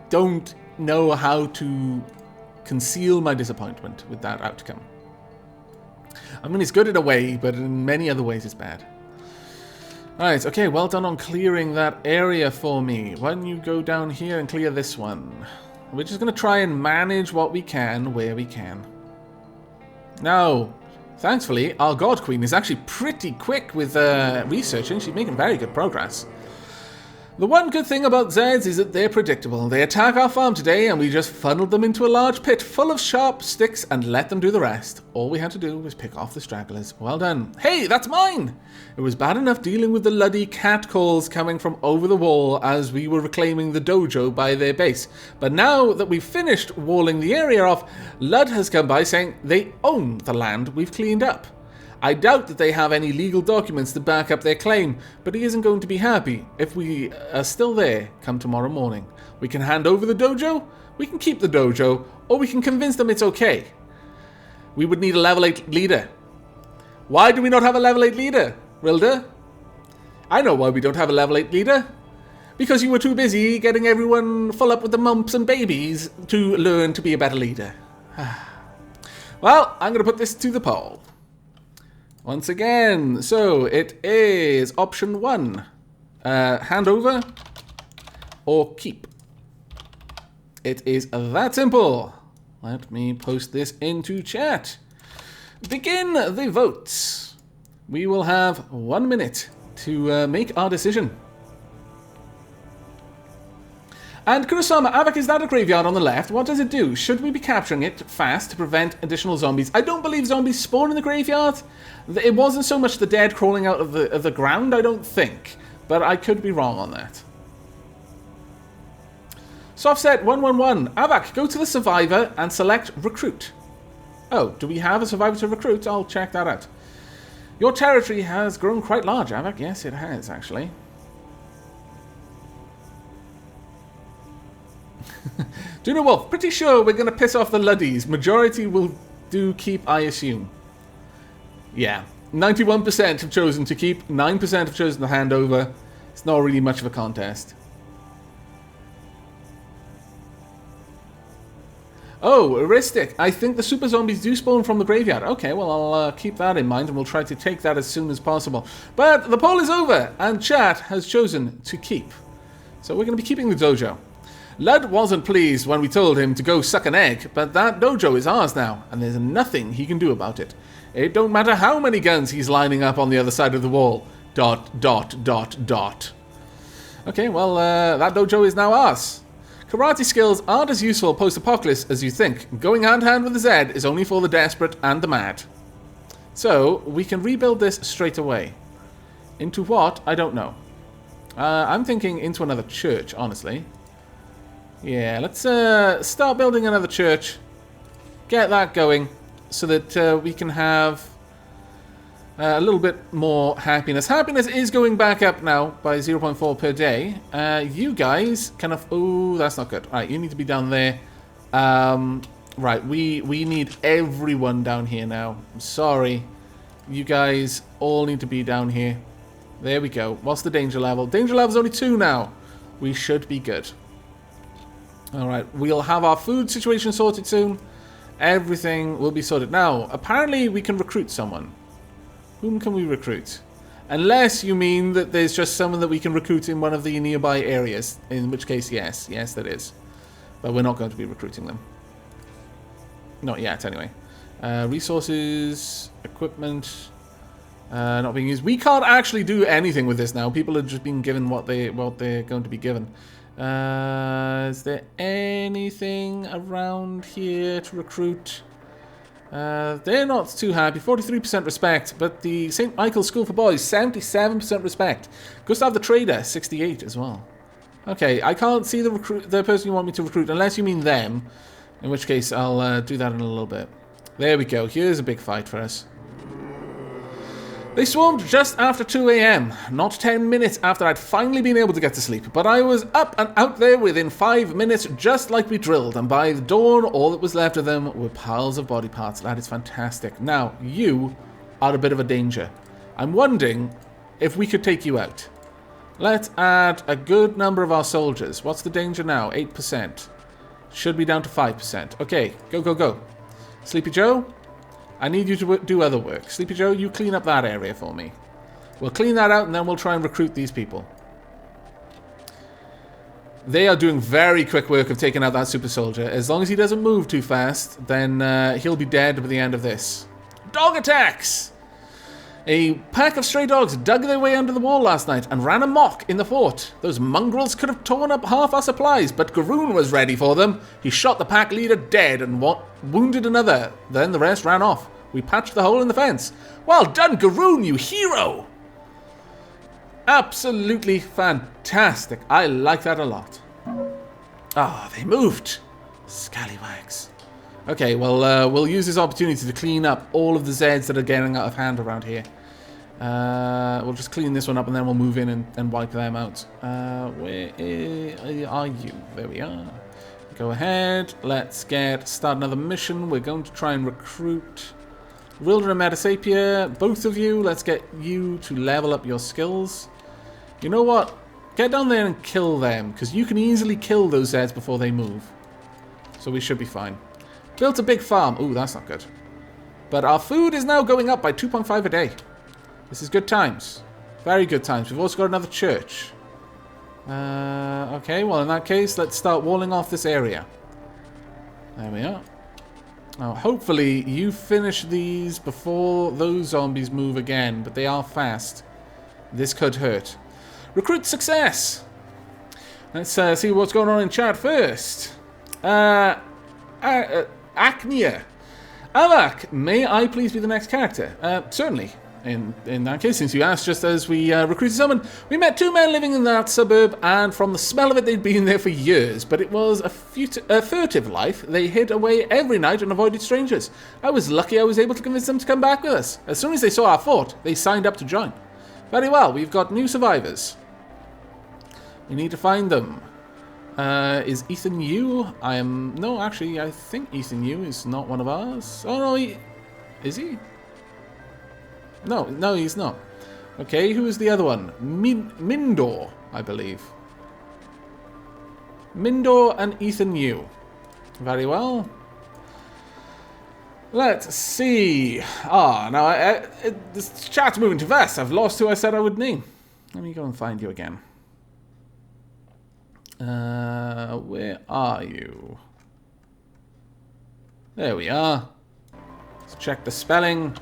don't know how to conceal my disappointment with that outcome. I mean, it's good in a way, but in many other ways it's bad. Alright, okay, well done on clearing that area for me. Why don't you go down here and clear this one? We're just going to try and manage what we can where we can. Now, thankfully, our God Queen is actually pretty quick with researching. She's making very good progress. The one good thing about Zeds is that they're predictable. They attack our farm today and we just funneled them into a large pit full of sharp sticks and let them do the rest. All we had to do was pick off the stragglers. Well done. Hey, that's mine! It was bad enough dealing with the luddy cat calls coming from over the wall as we were reclaiming the dojo by their base. But now that we've finished walling the area off, Lud has come by saying they own the land we've cleaned up. I doubt that they have any legal documents to back up their claim, but he isn't going to be happy if we are still there come tomorrow morning. We can hand over the dojo, we can keep the dojo, or we can convince them it's okay. We would need a level 8 leader. Why do we not have a level 8 leader, Rilda? I know why we don't have a level 8 leader. Because you were too busy getting everyone full up with the mumps and babies to learn to be a better leader. Well, I'm going to put this to the poll. Once again, so it is option 1. Hand over or keep. It is that simple. Let me post this into chat. Begin the votes. We will have 1 minute to make our decision. And Kurosama, Avak, is that a graveyard on the left? What does it do? Should we be capturing it fast to prevent additional zombies? I don't believe zombies spawn in the graveyard. It wasn't so much the dead crawling out of the ground, I don't think. But I could be wrong on that. Softset 111. Avak, go to the survivor and select recruit. Oh, do we have a survivor to recruit? I'll check that out. Your territory has grown quite large, Avak. Yes, it has, actually. Duna Wolf, pretty sure we're going to piss off the Luddies. Majority will do keep, I assume. Yeah, 91% have chosen to keep, 9% have chosen to hand over. It's not really much of a contest. Oh, Aristic, I think the super zombies do spawn from the graveyard. Okay, well, I'll keep that in mind and we'll try to take that as soon as possible. But the poll is over and chat has chosen to keep. So we're going to be keeping the dojo. Lud wasn't pleased when we told him to go suck an egg, but that dojo is ours now, and there's nothing he can do about it. It don't matter how many guns he's lining up on the other side of the wall. ... Okay, well, that dojo is now ours. Karate skills aren't as useful post-apocalypse as you think. Going hand-to-hand with a Z is only for the desperate and the mad. So, we can rebuild this straight away. Into what? I don't know. I'm thinking into another church, honestly. Yeah, let's start building another church. Get that going so that we can have a little bit more happiness. Happiness is going back up now by 0.4 per day. You guys kind of... Oh, that's not good. Right, you need to be down there. Right, we need everyone down here now. I'm sorry. You guys all need to be down here. There we go. What's the danger level? Danger level's only 2 now. We should be good. Alright, we'll have our food situation sorted soon. Everything will be sorted. Now, apparently we can recruit someone. Whom can we recruit? Unless you mean that there's just someone that we can recruit in one of the nearby areas. In which case, yes. Yes, there is. But we're not going to be recruiting them. Not yet, anyway. Resources, equipment, not being used. We can't actually do anything with this now. People are just being given what they're going to be given. Is there anything around here to recruit? They're not too happy. 43% respect, but the St. Michael's School for Boys, 77% respect. Gustav the Trader, 68 as well. Okay, I can't see the person you want me to recruit unless you mean them. In which case, I'll do that in a little bit. There we go. Here's a big fight for us. They swarmed just after 2 AM, not 10 minutes after I'd finally been able to get to sleep, but I was up and out there within 5 minutes just like we drilled, and by the dawn all that was left of them were piles of body parts. That is fantastic. Now, you are a bit of a danger. I'm wondering if we could take you out. Let's add a good number of our soldiers. What's the danger now? 8%. Should be down to 5%. Okay, go, go, go. Sleepy Joe? I need you to do other work. Sleepy Joe, you clean up that area for me. We'll clean that out and then we'll try and recruit these people. They are doing very quick work of taking out that super soldier. As long as he doesn't move too fast, then he'll be dead by the end of this. Dog attacks! A pack of stray dogs dug their way under the wall last night and ran amok in the fort. Those mongrels could have torn up half our supplies, but Garoon was ready for them. He shot the pack leader dead and wounded another. Then the rest ran off. We patched the hole in the fence. Well done, Garoon, you hero! Absolutely fantastic. I like that a lot. Ah, they moved. Scallywags. Okay, well, we'll use this opportunity to clean up all of the Zeds that are getting out of hand around here. We'll just clean this one up and then we'll move in and wipe them out. Where are you? There we are. Go ahead. Let's start another mission. We're going to try and recruit Wilder and Metasapia. Both of you, let's get you to level up your skills. You know what? Get down there and kill them, because you can easily kill those Zeds before they move. So we should be fine. Built a big farm. Ooh, that's not good. But our food is now going up by 2.5 a day. This is good times. Very good times. We've also got another church. Okay, well in that case, let's start walling off this area. There we are. Now, hopefully you finish these before those zombies move again, but they are fast. This could hurt. Recruit success! Let's see what's going on in chat first. Acnea. Avak, may I please be the next character? Certainly. In that case, since you asked, just as we recruited someone, we met two men living in that suburb, and from the smell of it, they'd been there for years. But it was a furtive life. They hid away every night and avoided strangers. I was lucky I was able to convince them to come back with us. As soon as they saw our fort, they signed up to join. Very well, we've got new survivors. We need to find them. Is Ethan Yu? No, actually, I think Ethan Yu is not one of ours. Oh, no, is he? No, he's not. Okay, who is the other one? Mindor, I believe. Mindor and Ethan Yu. Very well. Let's see. Now, this chat's moving too fast. I've lost who I said I would name. Let me go and find you again. Where are you? There we are. Let's check the spelling.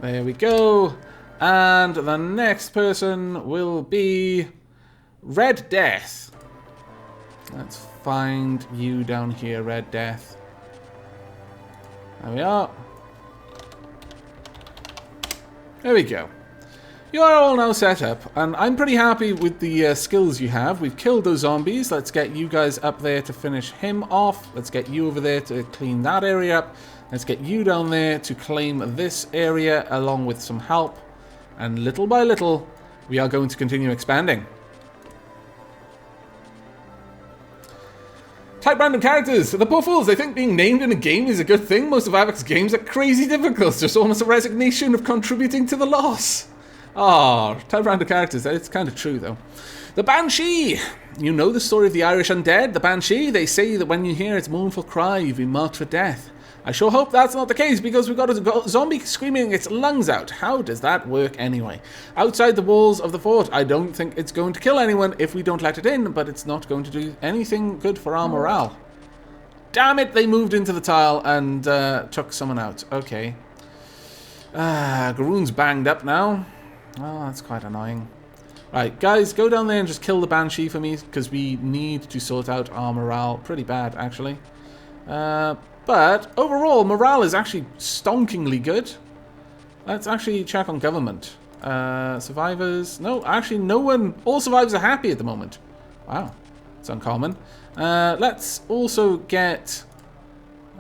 There we go. And the next person will be Red Death. Let's find you down here, Red Death. There we are. There we go. You are all now set up, and I'm pretty happy with the skills you have. We've killed those zombies. Let's get you guys up there to finish him off. Let's get you over there to clean that area up. Let's get you down there to claim this area along with some help. And little by little, we are going to continue expanding. Type random characters. The poor fools, they think being named in a game is a good thing. Most of Avak's games are crazy difficult. It's just almost a resignation of contributing to the loss. Type random characters. It's kind of true, though. The Banshee. You know the story of the Irish undead, the Banshee? They say that when you hear its mournful cry, you've been marked for death. I sure hope that's not the case, because we've got a zombie screaming its lungs out. How does that work anyway? Outside the walls of the fort, I don't think it's going to kill anyone if we don't let it in, but it's not going to do anything good for our morale. Damn it, they moved into the tile and took someone out. Okay. Garoon's banged up now. Oh, that's quite annoying. Right, guys, go down there and just kill the Banshee for me, because we need to sort out our morale. Pretty bad, actually. But overall, morale is actually stonkingly good. Let's actually check on government. Survivors. No, actually, no one. All survivors are happy at the moment. Wow, it's uncommon. Let's also get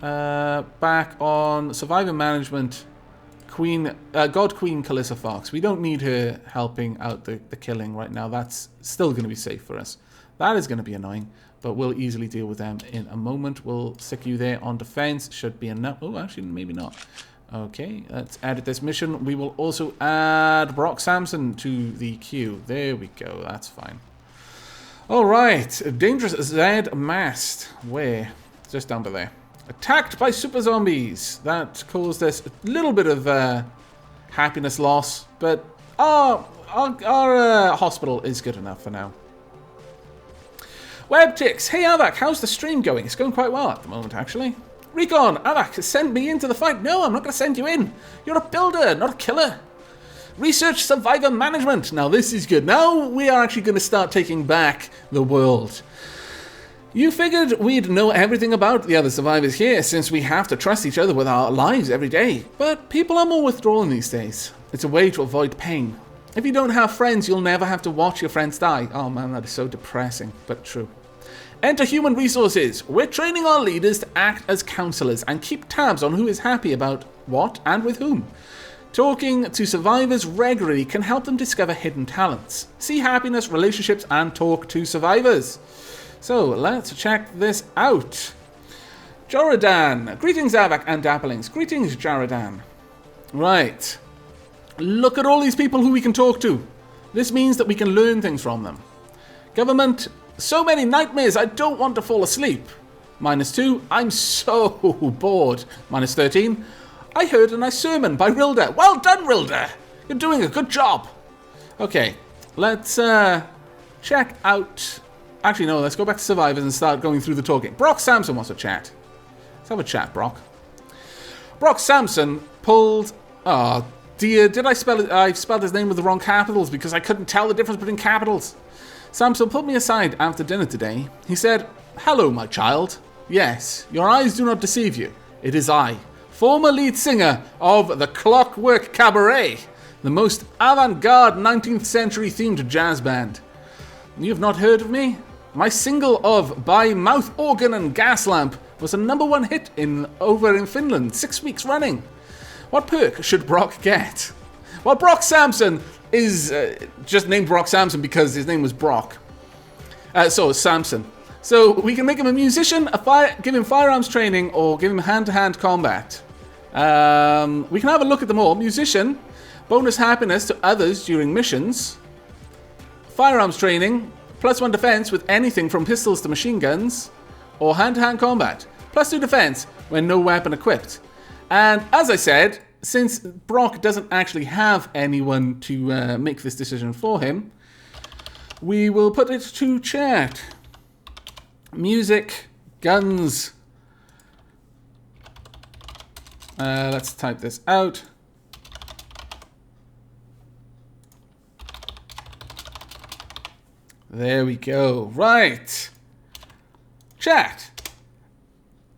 back on survivor management. God Queen Calissa Fox. We don't need her helping out the killing right now. That's still going to be safe for us. That is going to be annoying, but we'll easily deal with them in a moment. We'll stick you there on defense. Should be enough. Oh, actually, maybe not. Okay, let's edit this mission. We will also add Brock Sampson to the queue. There we go. That's fine. All right. Dangerous Z mast. Where? Just down by there. Attacked by super zombies. That caused us a little bit of happiness loss, but our hospital is good enough for now. Webtix. Hey Avak, how's the stream going? It's going quite well at the moment, actually. Recon, Avak, send me into the fight. No, I'm not going to send you in. You're a builder, not a killer. Research survivor management. Now this is good. Now we are actually going to start taking back the world. You figured we'd know everything about the other survivors here, since we have to trust each other with our lives every day. But people are more withdrawn these days. It's a way to avoid pain. If you don't have friends, you'll never have to watch your friends die. Oh man, that is so depressing, but true. Enter human resources. We're training our leaders to act as counselors and keep tabs on who is happy about what and with whom. Talking to survivors regularly can help them discover hidden talents, see happiness, relationships, and talk to survivors. So, let's check this out. Jaradan. Greetings, Avak and Dapplings. Greetings, Jaradan. Right. Look at all these people who we can talk to. This means that we can learn things from them. Government. So many nightmares, I don't want to fall asleep. -2. I'm so bored. -13. I heard a nice sermon by Rilda. Well done, Rilda. You're doing a good job. Okay, let's check out... Actually, no, let's go back to Survivors and start going through the talking. Brock Samson wants to chat. Let's have a chat, Brock. Brock Samson pulled... Oh, dear, did I spell it? I spelled his name with the wrong capitals because I couldn't tell the difference between capitals. Samson pulled me aside after dinner today. He said, "Hello, my child. Yes, your eyes do not deceive you. It is I, former lead singer of the Clockwork Cabaret, the most avant-garde 19th century themed jazz band. You have not heard of me? My single of By Mouth Organ and Gas Lamp was a #1 hit over in Finland 6 weeks running. What perk should Brock get?" Well, Brock Samson is just named Brock Samson because his name was Brock. So Samson. So we can make him a musician, give him firearms training, or give him hand-to-hand combat. We can have a look at them all. Musician, bonus happiness to others during missions. Firearms training, +1 defense with anything from pistols to machine guns. Or hand-to-hand combat, +2 defense when no weapon equipped. And as I said, since Brock doesn't actually have anyone to make this decision for him, we will put it to chat. Music, guns. Let's type this out. There we go. Right. Chat.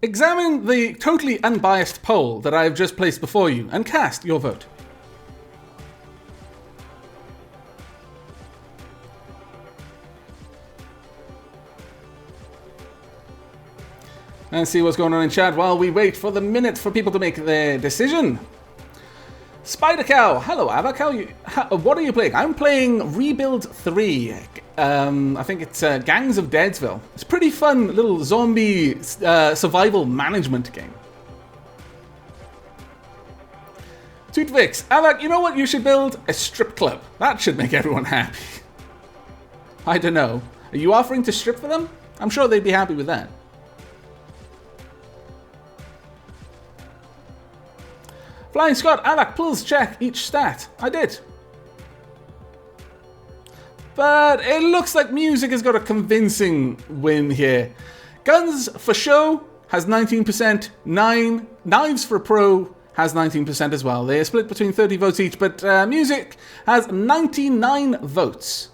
Examine the totally unbiased poll that I have just placed before you and cast your vote. And see what's going on in chat while we wait for the minute for people to make their decision. Spider Cow, hello Avak, what are you playing? I'm playing Rebuild 3. I think it's Gangs of Deadsville. It's a pretty fun little zombie survival management game. Tootvix, Avak, you know what you should build? A strip club. That should make everyone happy. I don't know. Are you offering to strip for them? I'm sure they'd be happy with that. Flying Scott, Avak, pulls check each stat. I did. But it looks like music has got a convincing win here. Guns for show has 19%. Knives for a pro has 19% as well. They are split between 30 votes each, but music has 99 votes.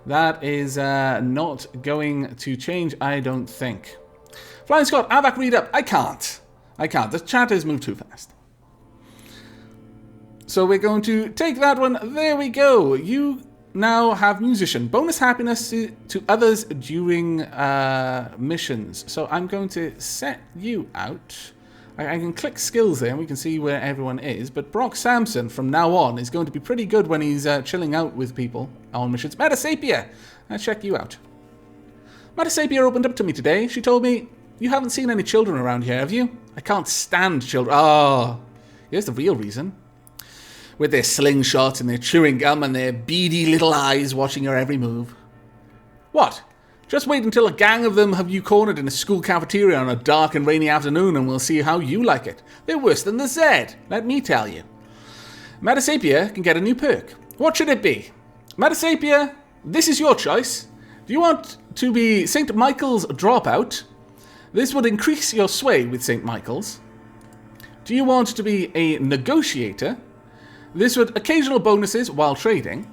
That is not going to change, I don't think. Flying Scott, Avak, read up. I can't. The chat has moved too fast. So we're going to take that one. There we go. You now have musician. Bonus happiness to others during missions. So I'm going to set you out. I can click skills there and we can see where everyone is. But Brock Samson from now on is going to be pretty good when he's chilling out with people on missions. Metasapia, I'll check you out. Metasapia opened up to me today. She told me, "You haven't seen any children around here, have you? I can't stand children." Oh, here's the real reason. With their slingshots and their chewing gum and their beady little eyes watching your every move. What? Just wait until a gang of them have you cornered in a school cafeteria on a dark and rainy afternoon and we'll see how you like it. They're worse than the Z, let me tell you. Metasapia can get a new perk. What should it be? Metasapia, this is your choice. Do you want to be St. Michael's Dropout? This would increase your sway with St. Michael's. Do you want to be a Negotiator? This would occasional bonuses while trading.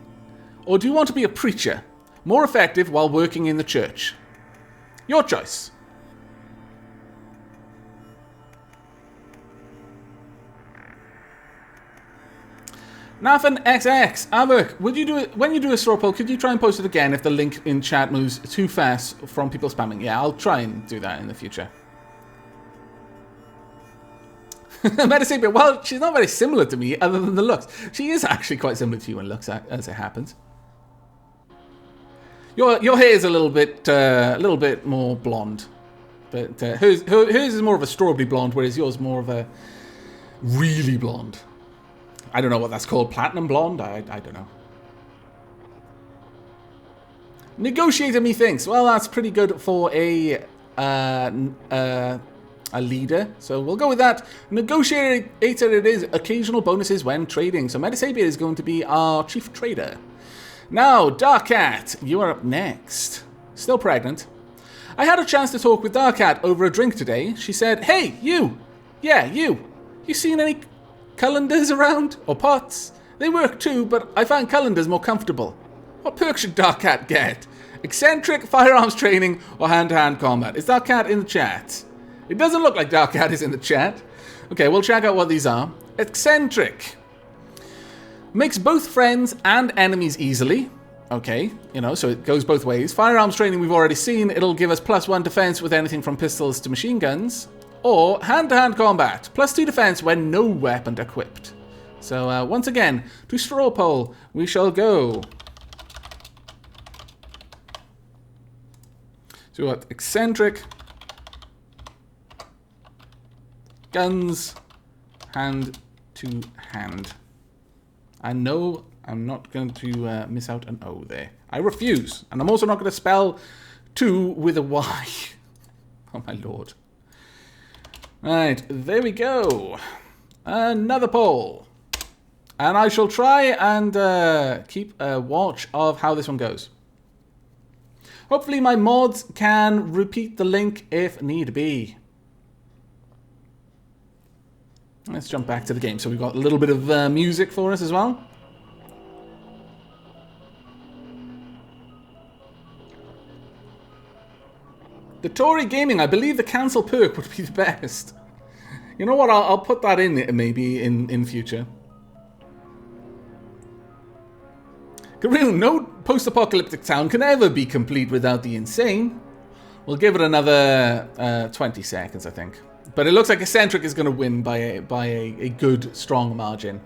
Or do you want to be a preacher? More effective while working in the church. Your choice. Nathan XX, Avak, would you do it when you do a straw poll? Could you try and post it again if the link in chat moves too fast from people spamming? Yeah, I'll try and do that in the future. Metasapia, well, she's not very similar to me other than the looks. She is actually quite similar to you in looks, as it happens. Your hair is a little bit more blonde, but hers is more of a strawberry blonde, whereas yours more of a really blonde. I don't know what that's called, platinum blonde. I don't know. Negotiator, methinks. Well, that's pretty good for a a leader. So we'll go with that. Negotiator it is. Occasional bonuses when trading. So Metasabia is going to be our chief trader. Now, Darkat, you are up next. Still pregnant. I had a chance to talk with Darkat over a drink today. She said, "Hey, you! Yeah, you! You seen any calendars around? Or pots? They work too, but I find calendars more comfortable. What perks should Darkat get? Eccentric, firearms training, or hand-to-hand combat?" Is Darkat in the chat? It doesn't look like Darkat is in the chat. Okay, we'll check out what these are. Eccentric. Makes both friends and enemies easily. Okay, so it goes both ways. Firearms training we've already seen. It'll give us +1 defense with anything from pistols to machine guns. Or hand-to-hand combat. +2 defense when no weapon equipped. So once again, to straw poll, we shall go. So what? Eccentric. Guns. Hand to hand. I know I'm not going to miss out an O there. I refuse. And I'm also not going to spell 2 with a Y. Oh my lord. Right, there we go. Another poll. And I shall try and keep a watch of how this one goes. Hopefully my mods can repeat the link if need be. Let's jump back to the game. So we've got a little bit of music for us as well. The Tory Gaming, I believe the cancel perk would be the best. You know what, I'll put that in maybe in future. Garoon, no post-apocalyptic town can ever be complete without the insane. We'll give it another 20 seconds, I think. But it looks like Eccentric is going to win by a good, strong margin.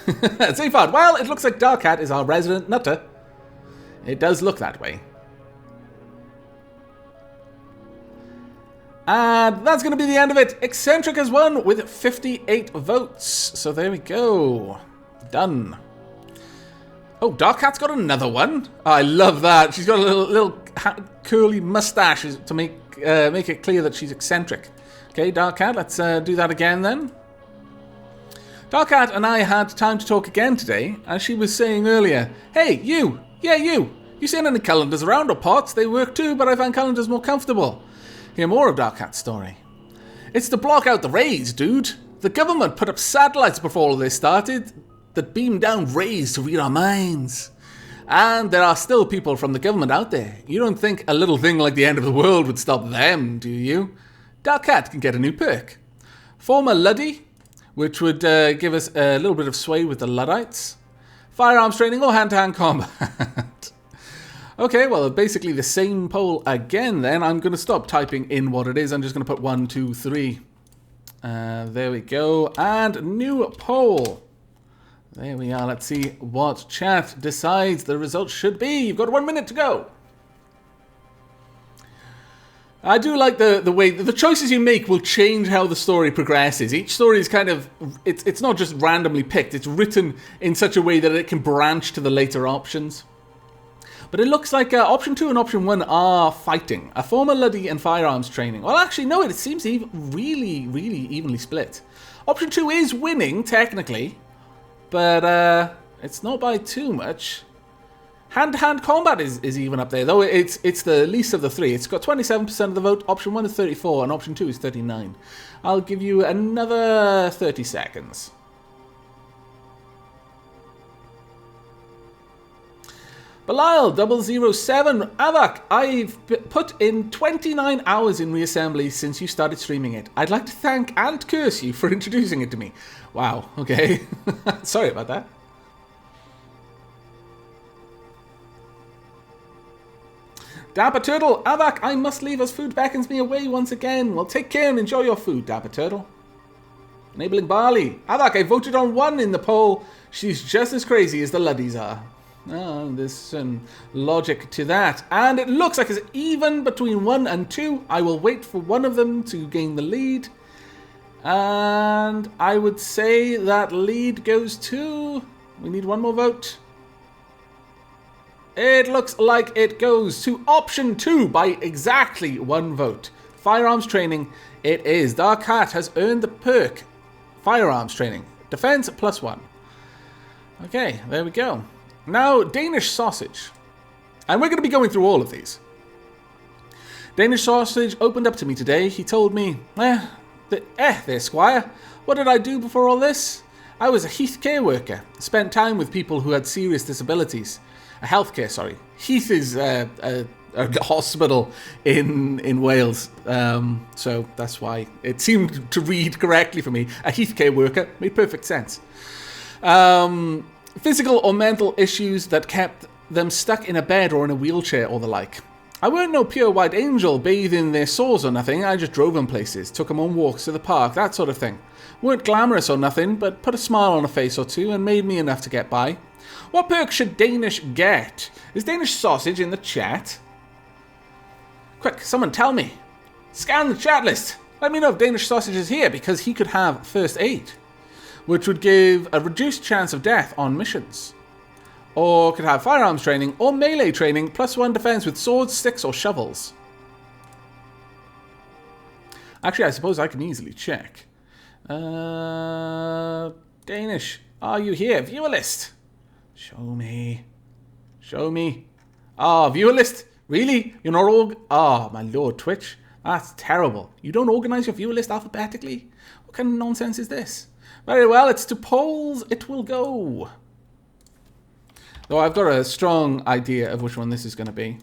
Zafard, well, it looks like Darkat is our resident nutter. It does look that way. And that's going to be the end of it. Eccentric has won with 58 votes. So there we go. Done. Oh, Darkat's got another one. Oh, I love that. She's got a little curly mustache to make it clear that she's eccentric. Okay, Darkat, let's do that again then. Darkat and I had time to talk again today, as she was saying earlier. Hey, you! Yeah, you! You seen any calendars around or pots? They work too, but I find calendars more comfortable. Hear more of Darkat's story. It's to block out the rays, dude. The government put up satellites before all this started that beam down rays to read our minds. And there are still people from the government out there. You don't think a little thing like the end of the world would stop them, do you? Darkat can get a new perk. Former Luddy, which would give us a little bit of sway with the Luddites. Firearms training or hand-to-hand combat. Okay, well, basically the same poll again then. I'm going to stop typing in what it is. I'm just going to put 1, 2, 3. There we go. And new poll. There we are. Let's see what chat decides the results should be. You've got 1 minute to go. I do like the way the choices you make will change how the story progresses. Each story is kind of, it's not just randomly picked. It's written in such a way that it can branch to the later options. But it looks like option 2 and option 1 are fighting. A former Luddy and firearms training. Well, actually, no, it seems really evenly split. Option 2 is winning, technically. But it's not by too much. Hand-to-hand combat is even up there, though it's the least of the three. It's got 27% of the vote. Option 1 is 34, and option 2 is 39. I'll give you another 30 seconds. Belial 007, Avak, I've put in 29 hours in reassembly since you started streaming it. I'd like to thank and curse you for introducing it to me. Wow, okay. Sorry about that. Dapper Turtle, Avak, I must leave as food beckons me away once again. Well, take care and enjoy your food, Dapper Turtle. Enabling Barley, Avak, I voted on 1 in the poll. She's just as crazy as the Luddies are. Oh, there's some logic to that. And it looks like it's even between 1 and 2. I will wait for one of them to gain the lead. And I would say that lead goes to... We need one more vote. It looks like it goes to option 2 by exactly one vote. Firearms training, it is. Dark Hat has earned the perk. Firearms training. Defense +1. Okay, there we go. Now, Danish sausage. And we're going to be going through all of these. Danish sausage opened up to me today. He told me, there, Squire. What did I do before all this? I was a heath care worker. Spent time with people who had serious disabilities. Healthcare, sorry. Heath is a hospital in Wales. So that's why it seemed to read correctly for me. A heath care worker made perfect sense. Physical or mental issues that kept them stuck in a bed or in a wheelchair or the like. I weren't no pure white angel bathing their sores or nothing. I just drove them places, took them on walks to the park, that sort of thing. Weren't glamorous or nothing, but put a smile on a face or two and made me enough to get by. What perk should Danish get? Is Danish sausage in the chat? Quick, someone tell me. Scan the chat list. Let me know if Danish sausage is here, because he could have first aid, which would give a reduced chance of death on missions. Or could have firearms training or melee training +1 defense with swords, sticks, or shovels. Actually, I suppose I can easily check. Danish, are you here? Viewer list. Show me. Show me. Ah, viewer list? Really? You're not oh, my lord, Twitch. That's terrible. You don't organize your viewer list alphabetically? What kind of nonsense is this? Very well, it's to polls. It will go. Though I've got a strong idea of which one this is going to be.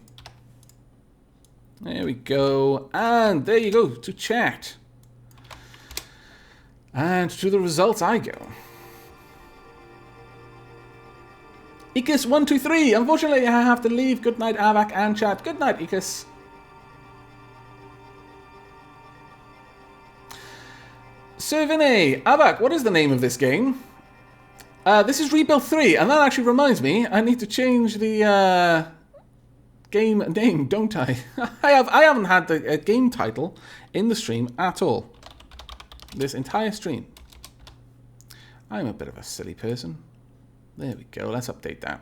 There we go. And there you go, to chat. And to the results I go. Ikas123. Unfortunately, I have to leave. Good night, Avak and chat. Good night, Ikas. Servine. Avak, what is the name of this game? This is Rebuild 3, and that actually reminds me, I need to change the game name, don't I? I haven't had a game title in the stream at all. This entire stream. I'm a bit of a silly person. There we go, let's update that.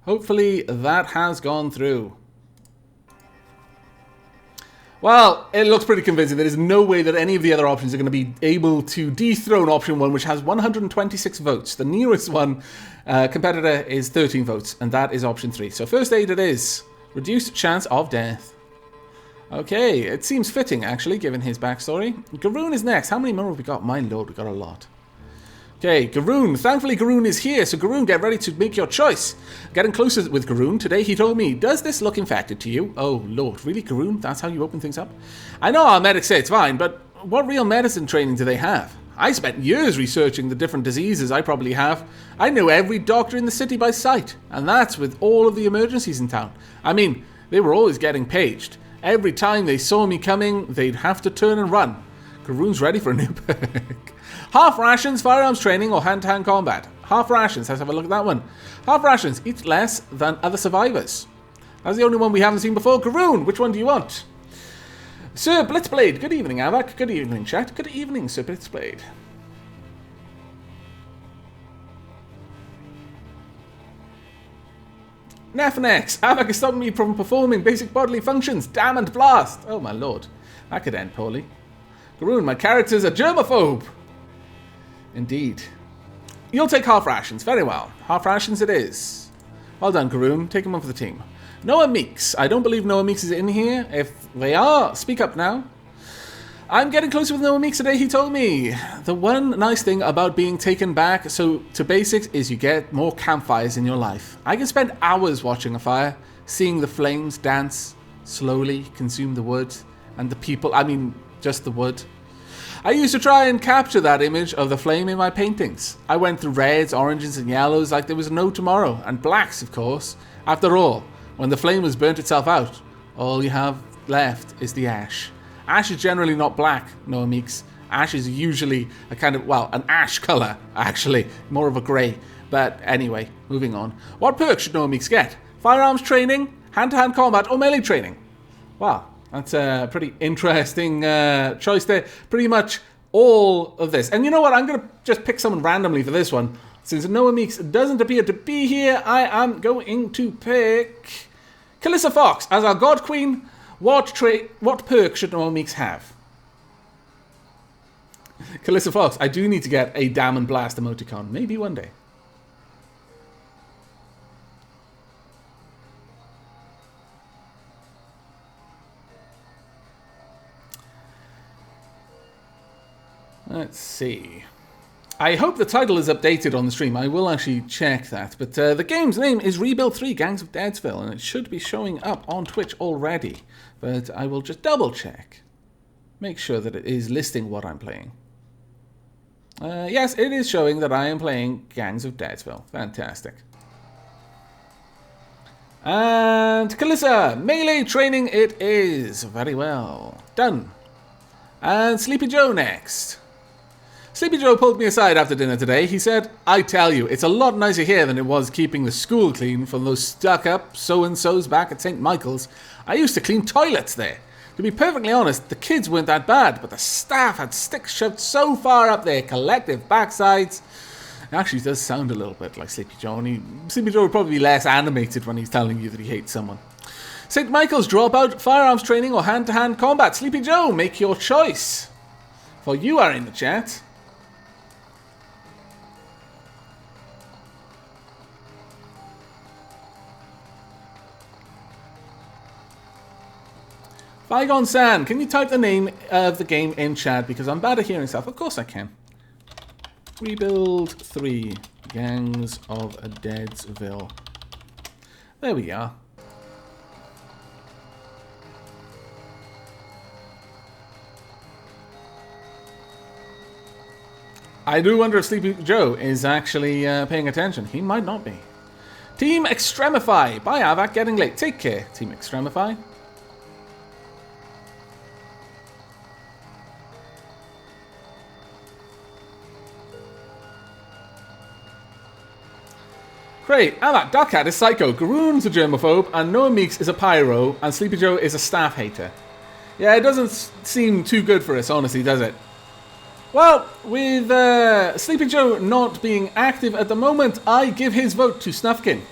Hopefully that has gone through. Well, it looks pretty convincing. There is no way that any of the other options are going to be able to dethrone option 1, which has 126 votes. The nearest one competitor is 13 votes, and that is option 3. So first aid it is. Reduced chance of death. Okay, it seems fitting, actually, given his backstory. Garoon is next. How many more have we got? My lord, we got a lot. Okay, Garoon. Thankfully, Garoon is here. So, Garoon, get ready to make your choice. Getting closer with Garoon. Today, he told me, does this look infected to you? Oh, Lord. Really, Garoon? That's how you open things up? I know our medics say it's fine, but what real medicine training do they have? I spent years researching the different diseases I probably have. I know every doctor in the city by sight. And that's with all of the emergencies in town. I mean, they were always getting paged. Every time they saw me coming, they'd have to turn and run. Garoon's ready for a new perk. Half rations, firearms training, or hand-to-hand combat. Half rations, let's have a look at that one. Half rations, eat less than other survivors. That's the only one we haven't seen before. Garoon, which one do you want? Sir Blitzblade, good evening, Avak. Good evening, chat. Good evening, Sir Blitzblade. Nefnex, Avak is stopping me from performing basic bodily functions. Damn and blast. Oh my lord, that could end poorly. Garoon, my character's a germaphobe. Indeed. You'll take half rations. Very well. Half rations it is. Well done, Garoon. Take him on for the team. Noah Meeks. I don't believe Noah Meeks is in here. If they are, speak up now. I'm getting closer with Noah Meeks today, he told me. The one nice thing about being taken back to basics is you get more campfires in your life. I can spend hours watching a fire, seeing the flames dance, slowly consume the wood, and the people, I mean, just the wood. I used to try and capture that image of the flame in my paintings. I went through reds, oranges, and yellows like there was no tomorrow, and blacks, of course. After all, when the flame has burnt itself out, all you have left is the ash. Ash is generally not black, Noah Meeks. Ash is usually a kind of, well, an ash colour, actually. More of a grey. But anyway, moving on. What perks should Noah Meeks get? Firearms training, hand-to-hand combat, or melee training? Wow, that's a pretty interesting choice there. Pretty much all of this. And you know what? I'm going to just pick someone randomly for this one. Since Noah Meeks doesn't appear to be here, I am going to pick Calissa Fox as our God Queen. What perk should Noah Meeks have? Calissa Fox, I do need to get a Damn and Blast emoticon. Maybe one day. Let's see. I hope the title is updated on the stream. I will actually check that. But the game's name is Rebuild 3 Gangs of Deadsville, and it should be showing up on Twitch already. But I will just double check. Make sure that it is listing what I'm playing. Yes, it is showing that I am playing Gangs of Deadsville. Fantastic. And Calissa, melee training it is. Very well. Done. And Sleepy Joe next. Sleepy Joe pulled me aside after dinner today. He said, I tell you, it's a lot nicer here than it was keeping the school clean from those stuck-up so-and-sos back at St. Michael's. I used to clean toilets there. To be perfectly honest, the kids weren't that bad, but the staff had sticks shoved so far up their collective backsides. It actually does sound a little bit like Sleepy Joe, and Sleepy Joe would probably be less animated when he's telling you that he hates someone. St. Michael's dropout, firearms training, or hand-to-hand combat. Sleepy Joe, make your choice. For you are in the chat. Bygone San, can you type the name of the game in chat? Because I'm bad at hearing stuff. Of course I can. Rebuild 3 Gangs of Deadsville. There we are. I do wonder if Sleepy Joe is actually paying attention. He might not be. Team Extremify. Bye, Avak. Getting late. Take care, Team Extremify. Great. Avak, Dark Cat is psycho. Garoon's a germaphobe. And Noah Meeks is a pyro. And Sleepy Joe is a staff hater. Yeah, it doesn't seem too good for us, honestly, does it? Well, with Sleepy Joe not being active at the moment, I give his vote to Snufkin.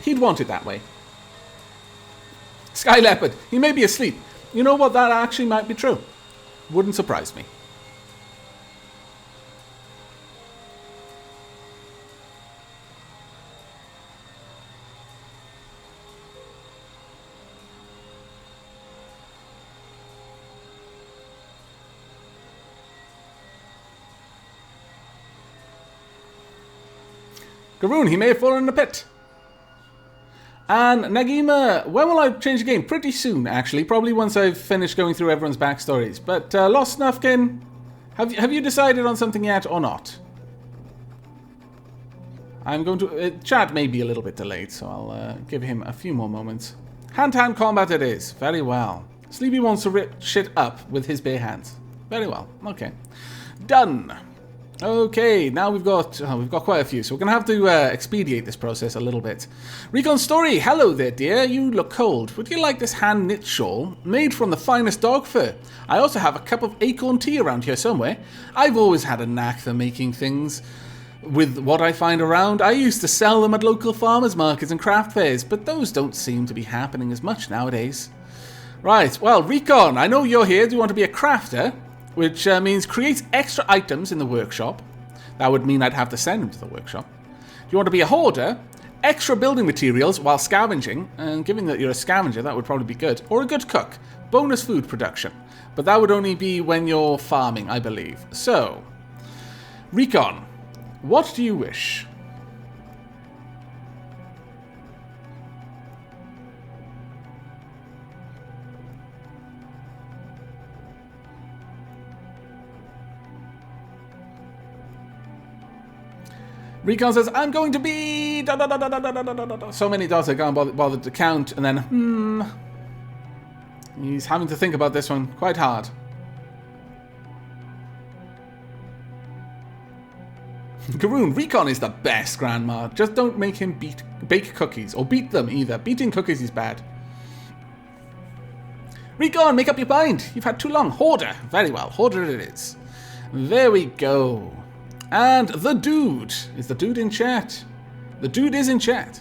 He'd want it that way. Sky Leopard, he may be asleep. You know what, that actually might be true. Wouldn't surprise me. Garoon, he may have fallen in the pit. And Nagima, when will I change the game? Pretty soon, actually. Probably once I've finished going through everyone's backstories. But Lost Snufkin, have you decided on something yet or not? I'm going to... chat may be a little bit delayed, so I'll give him a few more moments. Hand-to-hand combat it is. Very well. Sleepy wants to rip shit up with his bare hands. Very well. Okay. Done. Okay, now we've got quite a few, so we're going to have to expedite this process a little bit. Recon Story, hello there, dear. You look cold. Would you like this hand-knit shawl made from the finest dog fur? I also have a cup of acorn tea around here somewhere. I've always had a knack for making things with what I find around. I used to sell them at local farmers markets and craft fairs, but those don't seem to be happening as much nowadays. Right, well, Recon, I know you're here. Do you want to be a crafter? Which means create extra items in the workshop. That would mean I'd have to send them to the workshop. Do you want to be a hoarder? Extra building materials while scavenging. And given that you're a scavenger, that would probably be good. Or a good cook. Bonus food production. But that would only be when you're farming, I believe. So, Recon, what do you wish? Recon says, I'm going to be... So many dots I can't bother to count. And then, He's having to think about this one quite hard. Garoon, Recon is the best, Grandma. Just don't make him bake cookies. Or beat them, either. Beating cookies is bad. Recon, make up your mind. You've had too long. Hoarder. Very well. Hoarder it is. There we go. And the dude. Is the dude in chat? The dude is in chat.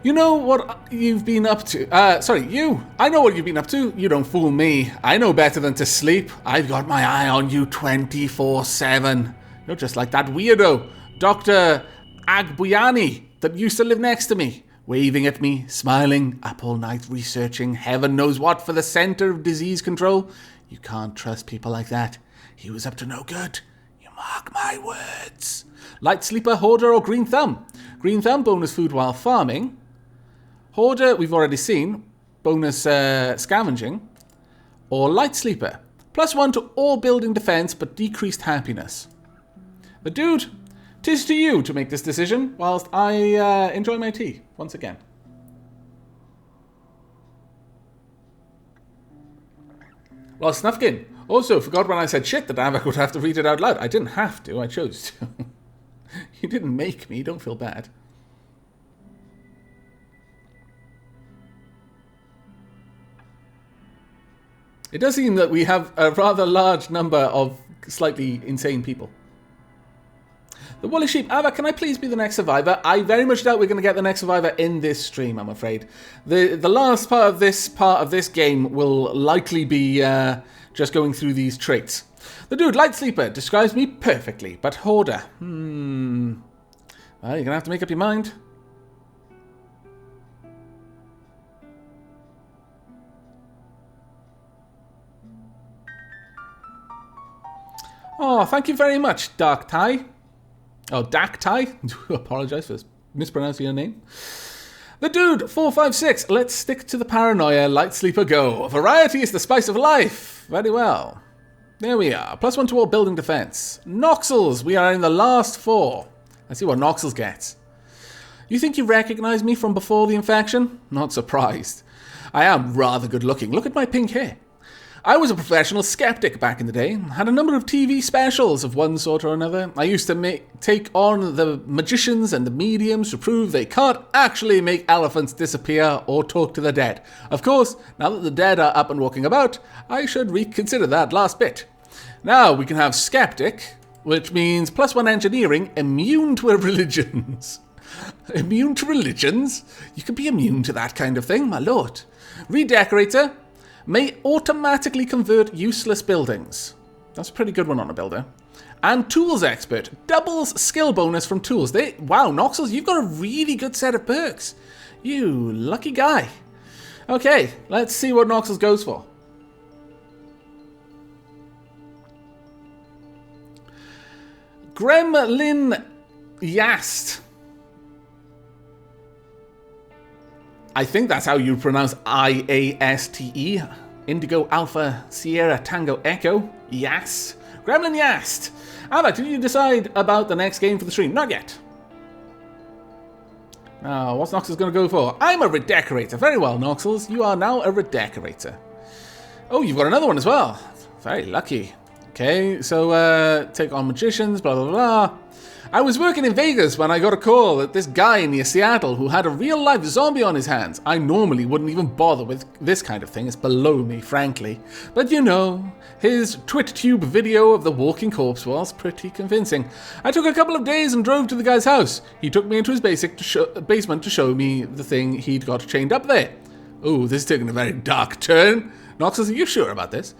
You know what you've been up to. Sorry, you. I know what you've been up to. You don't fool me. I know better than to sleep. I've got my eye on you 24/7. You're just like that weirdo, Dr. Agbuyani, that used to live next to me. Waving at me, smiling, up all night researching heaven knows what for the Center of Disease Control. You can't trust people like that. He was up to no good. You mark my words. Light sleeper, hoarder, or green thumb? Green thumb, bonus food while farming. Hoarder, we've already seen. Bonus scavenging. Or light sleeper. +1 to all building defense, but decreased happiness. The dude, 'tis to you to make this decision, whilst I enjoy my tea once again. Well, Snufkin, also forgot when I said shit that Avak would have to read it out loud. I didn't have to, I chose to. You didn't make me, don't feel bad. It does seem that we have a rather large number of slightly insane people. The Woolly Sheep, Avak, can I please be the next survivor? I very much doubt we're going to get the next survivor in this stream, I'm afraid. The last part of this game will likely be just going through these traits. The dude, Light Sleeper, describes me perfectly, but Hoarder, well, you're going to have to make up your mind. Oh, thank you very much, Dark Tie. Oh, Dak Tai? I apologize for mispronouncing your name. The dude, 456. Let's stick to the paranoia. Light sleeper go. Variety is the spice of life. Very well. There we are. +1 to all building defense. Noxels. We are in the last 4. Let's see what Noxels gets. You think you recognize me from before the infection? Not surprised. I am rather good looking. Look at my pink hair. I was a professional skeptic back in the day, had a number of TV specials of one sort or another. I used to take on the magicians and the mediums to prove they can't actually make elephants disappear or talk to the dead. Of course, now that the dead are up and walking about, I should reconsider that last bit. Now we can have skeptic, which means +1 engineering, immune to religions. Immune to religions? You can be immune to that kind of thing, my lord. Redecorator. May automatically convert useless buildings. That's a pretty good one on a builder. And Tools Expert. Doubles skill bonus from tools. Wow, Noxels, you've got a really good set of perks. You lucky guy. Okay, let's see what Noxels goes for. Gremlin Yast. I think that's how you pronounce IASTE. Indigo Alpha Sierra Tango Echo. Yes. Gremlin Yast. Avak, did you decide about the next game for the stream? Not yet. What's Noxels going to go for? I'm a redecorator. Very well, Noxels. You are now a redecorator. Oh, you've got another one as well. Very lucky. Okay, so take on magicians, blah, blah, blah. I was working in Vegas when I got a call that this guy near Seattle who had a real-life zombie on his hands. I normally wouldn't even bother with this kind of thing. It's below me, frankly. But you know, his TwitTube video of the walking corpse was pretty convincing. I took a couple of days and drove to the guy's house. He took me into his basement to show me the thing he'd got chained up there. Oh, this is taking a very dark turn. Noxels, are you sure about this?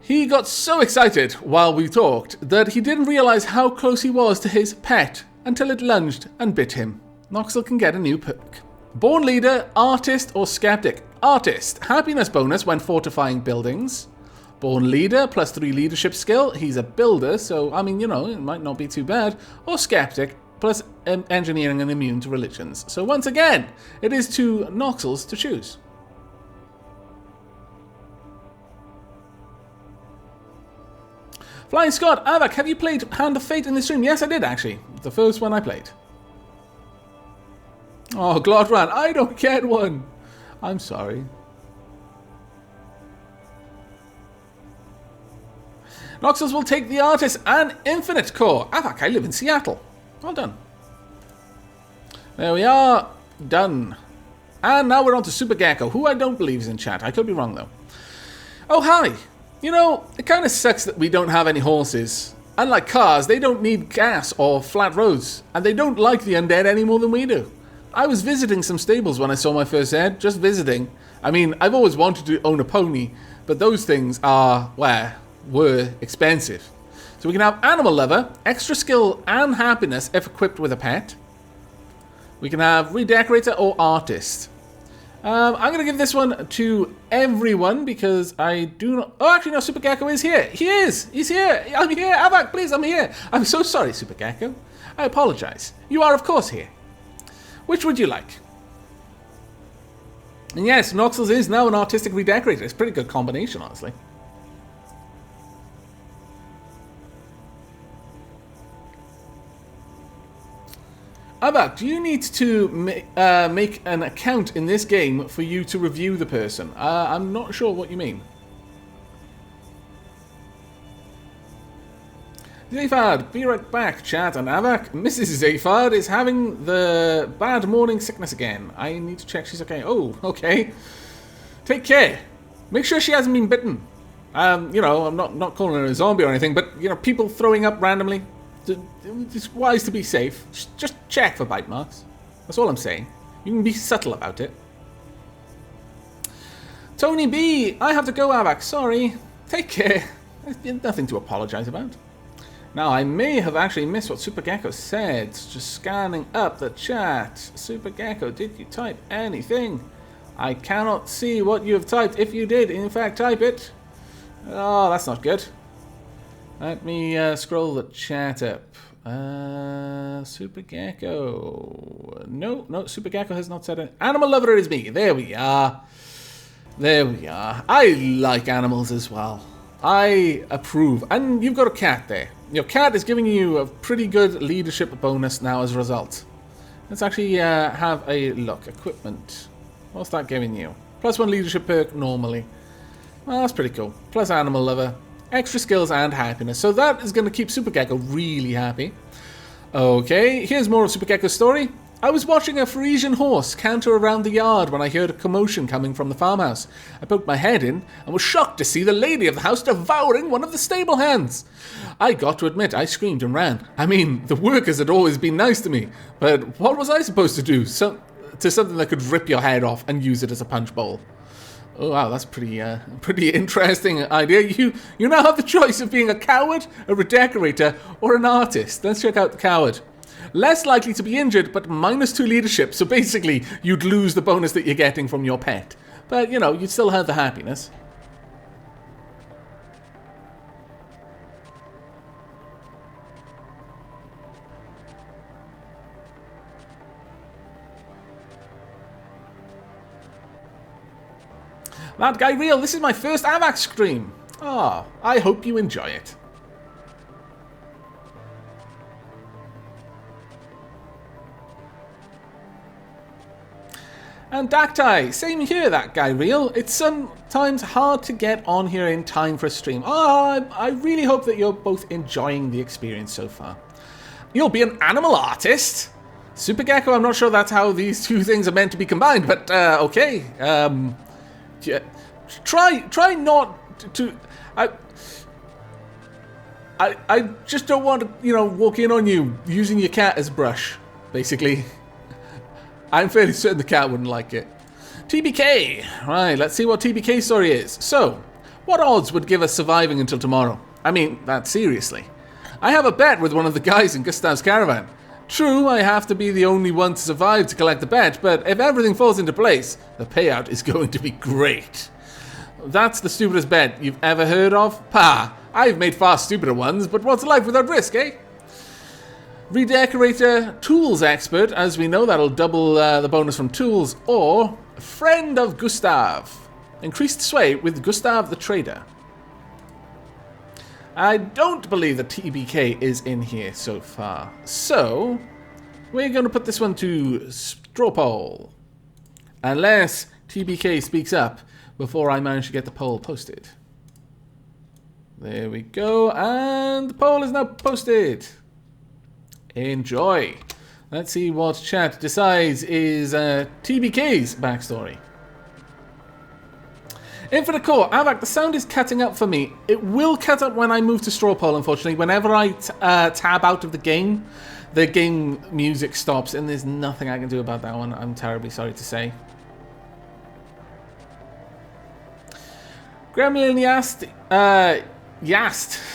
He got so excited while we talked that he didn't realize how close he was to his pet until it lunged and bit him. Noxel can get a new perk. Born Leader, Artist, or Skeptic. Artist, happiness bonus when fortifying buildings. Born Leader, +3 leadership skill. He's a builder, so, I mean, you know, it might not be too bad. Or Skeptic, plus engineering and immune to religions. So once again, it is to Noxels to choose. Flying Scott, Avak, have you played Hand of Fate in this stream? Yes, I did, actually. The first one I played. Oh, Glotran, I don't get one. I'm sorry. Noxels will take the Artist and Infinite Core. Avak, I live in Seattle. Well done. There we are. Done. And now we're on to Super Gecko, who I don't believe is in chat. I could be wrong, though. Oh, hi. You know, it kind of sucks that we don't have any horses. Unlike cars, they don't need gas or flat roads, and they don't like the undead any more than we do. I was visiting some stables when I saw my first ad, just visiting. I mean, I've always wanted to own a pony, but those things were expensive. So we can have Animal Lover, extra skill and happiness if equipped with a pet. We can have Redecorator or Artist. I'm going to give this one to everyone because I do not... Oh, actually, no, Super Gecko is here. He is. He's here. I'm here. Avak, please, I'm here. I'm so sorry, Super Gecko. I apologize. You are, of course, here. Which would you like? And yes, Noxels is now an artistic redecorator. It's a pretty good combination, honestly. Avak, do you need to make an account in this game for you to review the person? I'm not sure what you mean. Zaphard, be right back, chat. And Avak, Mrs. Zaphard is having the bad morning sickness again. I need to check she's okay. Oh, okay. Take care. Make sure she hasn't been bitten. You know, I'm not calling her a zombie or anything, but, you know, people throwing up randomly. It's wise to be safe. Just check for bite marks. That's all I'm saying. You can be subtle about it. Tony B, I have to go, Avak. Sorry. Take care. There's nothing to apologize about. Now, I may have actually missed what Super Gecko said. Just scanning up the chat. Super Gecko, did you type anything? I cannot see what you have typed. If you did, in fact, type it. Oh, that's not good. Let me scroll the chat up. Super Gecko. No, Super Gecko has not said it. Animal Lover is me. There we are. There we are. I like animals as well. I approve. And you've got a cat there. Your cat is giving you a pretty good leadership bonus now as a result. Let's actually have a look. Equipment. What's that giving you? +1 leadership perk normally. Well, that's pretty cool. Plus Animal Lover. Extra skills and happiness. So that is going to keep Super Gecko really happy. Okay, here's more of Super Gecko's story. I was watching a Frisian horse canter around the yard when I heard a commotion coming from the farmhouse. I poked my head in and was shocked to see the lady of the house devouring one of the stable hands. I got to admit, I screamed and ran. I mean, the workers had always been nice to me, but what was I supposed to do to something that could rip your head off and use it as a punch bowl? Oh wow, that's pretty interesting idea. You now have the choice of being a coward, a redecorator, or an artist. Let's check out the coward. Less likely to be injured, but -2 leadership. So basically, you'd lose the bonus that you're getting from your pet. But, you know, you'd still have the happiness. That guy real, this is my first Avak stream. Ah, I hope you enjoy it. And Dactai, same here, that guy real. It's sometimes hard to get on here in time for a stream. I really hope that you're both enjoying the experience so far. You'll be an animal artist? Super Gecko, I'm not sure that's how these two things are meant to be combined, but okay. Yeah, try not to. I just don't want to, you know, walk in on you using your cat as brush, basically. I'm fairly certain the cat wouldn't like it. TBK! Right, let's see what TBK's story is. So, what odds would give us surviving until tomorrow? I mean, that seriously. I have a bet with one of the guys in Gustav's caravan. True, I have to be the only one to survive to collect the bet, but if everything falls into place, the payout is going to be great. That's the stupidest bet you've ever heard of? Pah! I've made far stupider ones, but what's life without risk, eh? Redecorator, Tools Expert, as we know that'll double the bonus from Tools, or Friend of Gustav. Increased sway with Gustav the Trader. I don't believe that TBK is in here so far, so we're going to put this one to straw poll. Unless TBK speaks up before I manage to get the poll posted. There we go, and the poll is now posted. Enjoy. Let's see what chat decides is TBK's backstory. Infinite Core, Avak, the sound is cutting up for me. It will cut up when I move to Strawpoll, unfortunately. Whenever I tab out of the game music stops, and there's nothing I can do about that one. I'm terribly sorry to say. Gremlin Yast.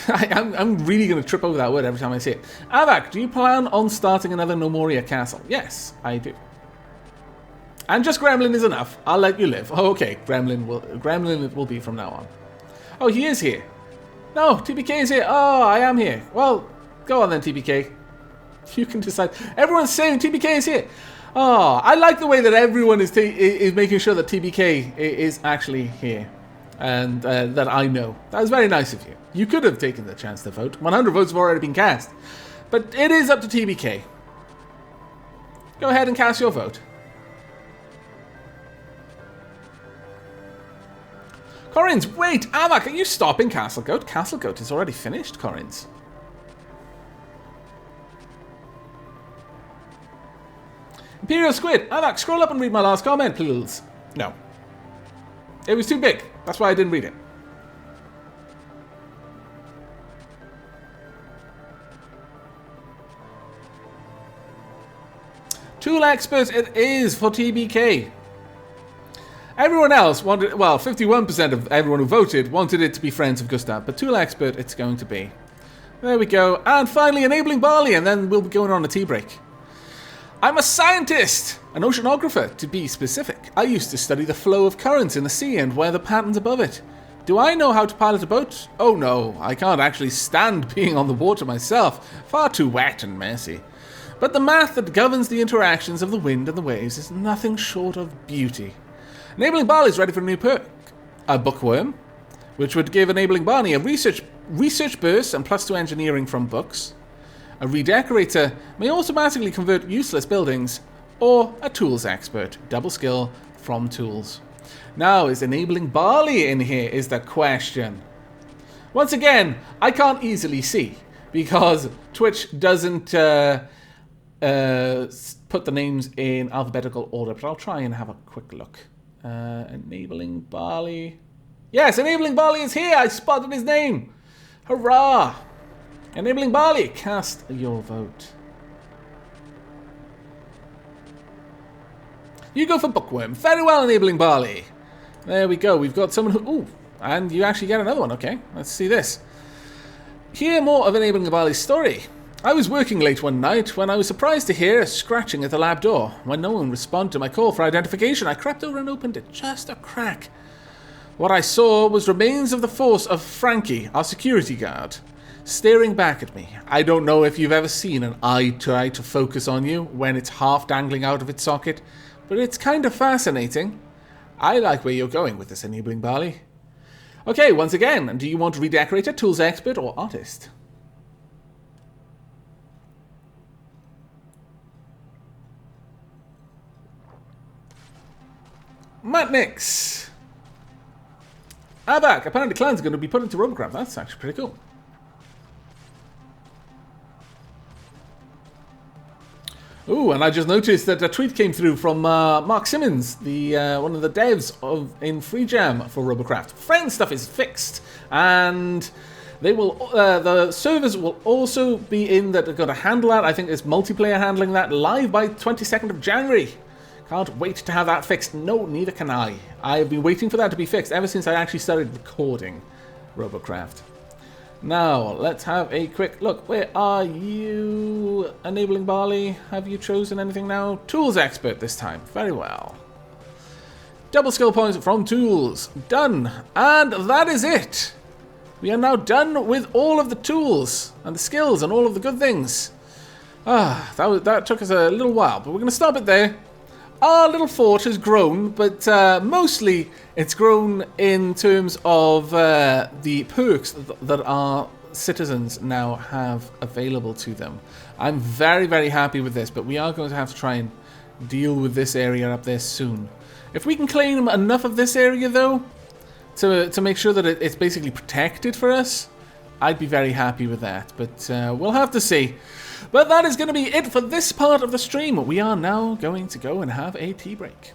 I'm really going to trip over that word every time I say it. Avak, do you plan on starting another Nomoria castle? Yes, I do. And just Gremlin is enough. I'll let you live. Oh, okay, Gremlin will be from now on. Oh, he is here. No, TBK is here. Oh, I am here. Well, go on then, TBK. You can decide. Everyone's saying TBK is here. Oh, I like the way that everyone is making sure that TBK is actually here. And that I know. That was very nice of you. You could have taken the chance to vote. 100 votes have already been cast. But it is up to TBK. Go ahead and cast your vote. Corrins, wait! Avak, are you stopping Castlegoat? Castlegoat is already finished, Corrins. Imperial Squid, Avak, scroll up and read my last comment, please. No. It was too big. That's why I didn't read it. Tool experts it is for TBK. Everyone else wanted, well, 51% of everyone who voted wanted it to be Friends of Gustav, but Tool expert it's going to be. There we go. And finally, enabling barley, and then we'll be going on a tea break. I'm a scientist! An oceanographer, to be specific. I used to study the flow of currents in the sea and wear the patterns above it. Do I know how to pilot a boat? Oh no, I can't actually stand being on the water myself. Far too wet and messy. But the math that governs the interactions of the wind and the waves is nothing short of beauty. Enabling Barley is ready for a new perk. A bookworm, which would give Enabling Barney a research burst and +2 engineering from books. A redecorator may automatically convert useless buildings, or a tools expert, double skill from tools. Now, is Enabling Barley in here is the question. Once again, I can't easily see, because Twitch doesn't put the names in alphabetical order, but I'll try and have a quick look. Enabling Barley. Yes, Enabling Barley is here! I spotted his name! Hurrah! Enabling Barley, cast your vote. You go for Bookworm. Very well, Enabling Barley. There we go. We've got someone who... Ooh, and you actually get another one. Okay, let's see this. Hear more of Enabling Barley's story. I was working late one night when I was surprised to hear a scratching at the lab door. When no one responded to my call for identification, I crept over and opened it just a crack. What I saw was remains of the force of Frankie, our security guard, staring back at me. I don't know if you've ever seen an eye try to focus on you when it's half dangling out of its socket, but it's kind of fascinating. I like where you're going with this, Enabling Barley. Okay, once again, do you want to redecorate a tools expert or artist? Matt Nix. Avak, apparently clans are going to be put into Robocraft. That's actually pretty cool. Ooh, and I just noticed that a tweet came through from Mark Simmons, the one of the devs in FreeJam for Robocraft. Friend stuff is fixed, and they will the servers will also be in that are going to handle that. I think there's multiplayer handling that live by 22nd of January. Can't wait to have that fixed. No, neither can I. I've been waiting for that to be fixed ever since I actually started recording Robocraft. Now, let's have a quick look. Where are you, Enabling Barley? Have you chosen anything now? Tools expert this time. Very well. Double skill points from tools. Done. And that is it. We are now done with all of the tools and the skills and all of the good things. That took us a little while, but we're going to stop it there. Our little fort has grown, but mostly it's grown in terms of the perks that our citizens now have available to them. I'm very, very happy with this, but we are going to have to try and deal with this area up there soon. If we can claim enough of this area, though, to make sure that it's basically protected for us, I'd be very happy with that, but we'll have to see. But that is going to be it for this part of the stream. We are now going to go and have a tea break.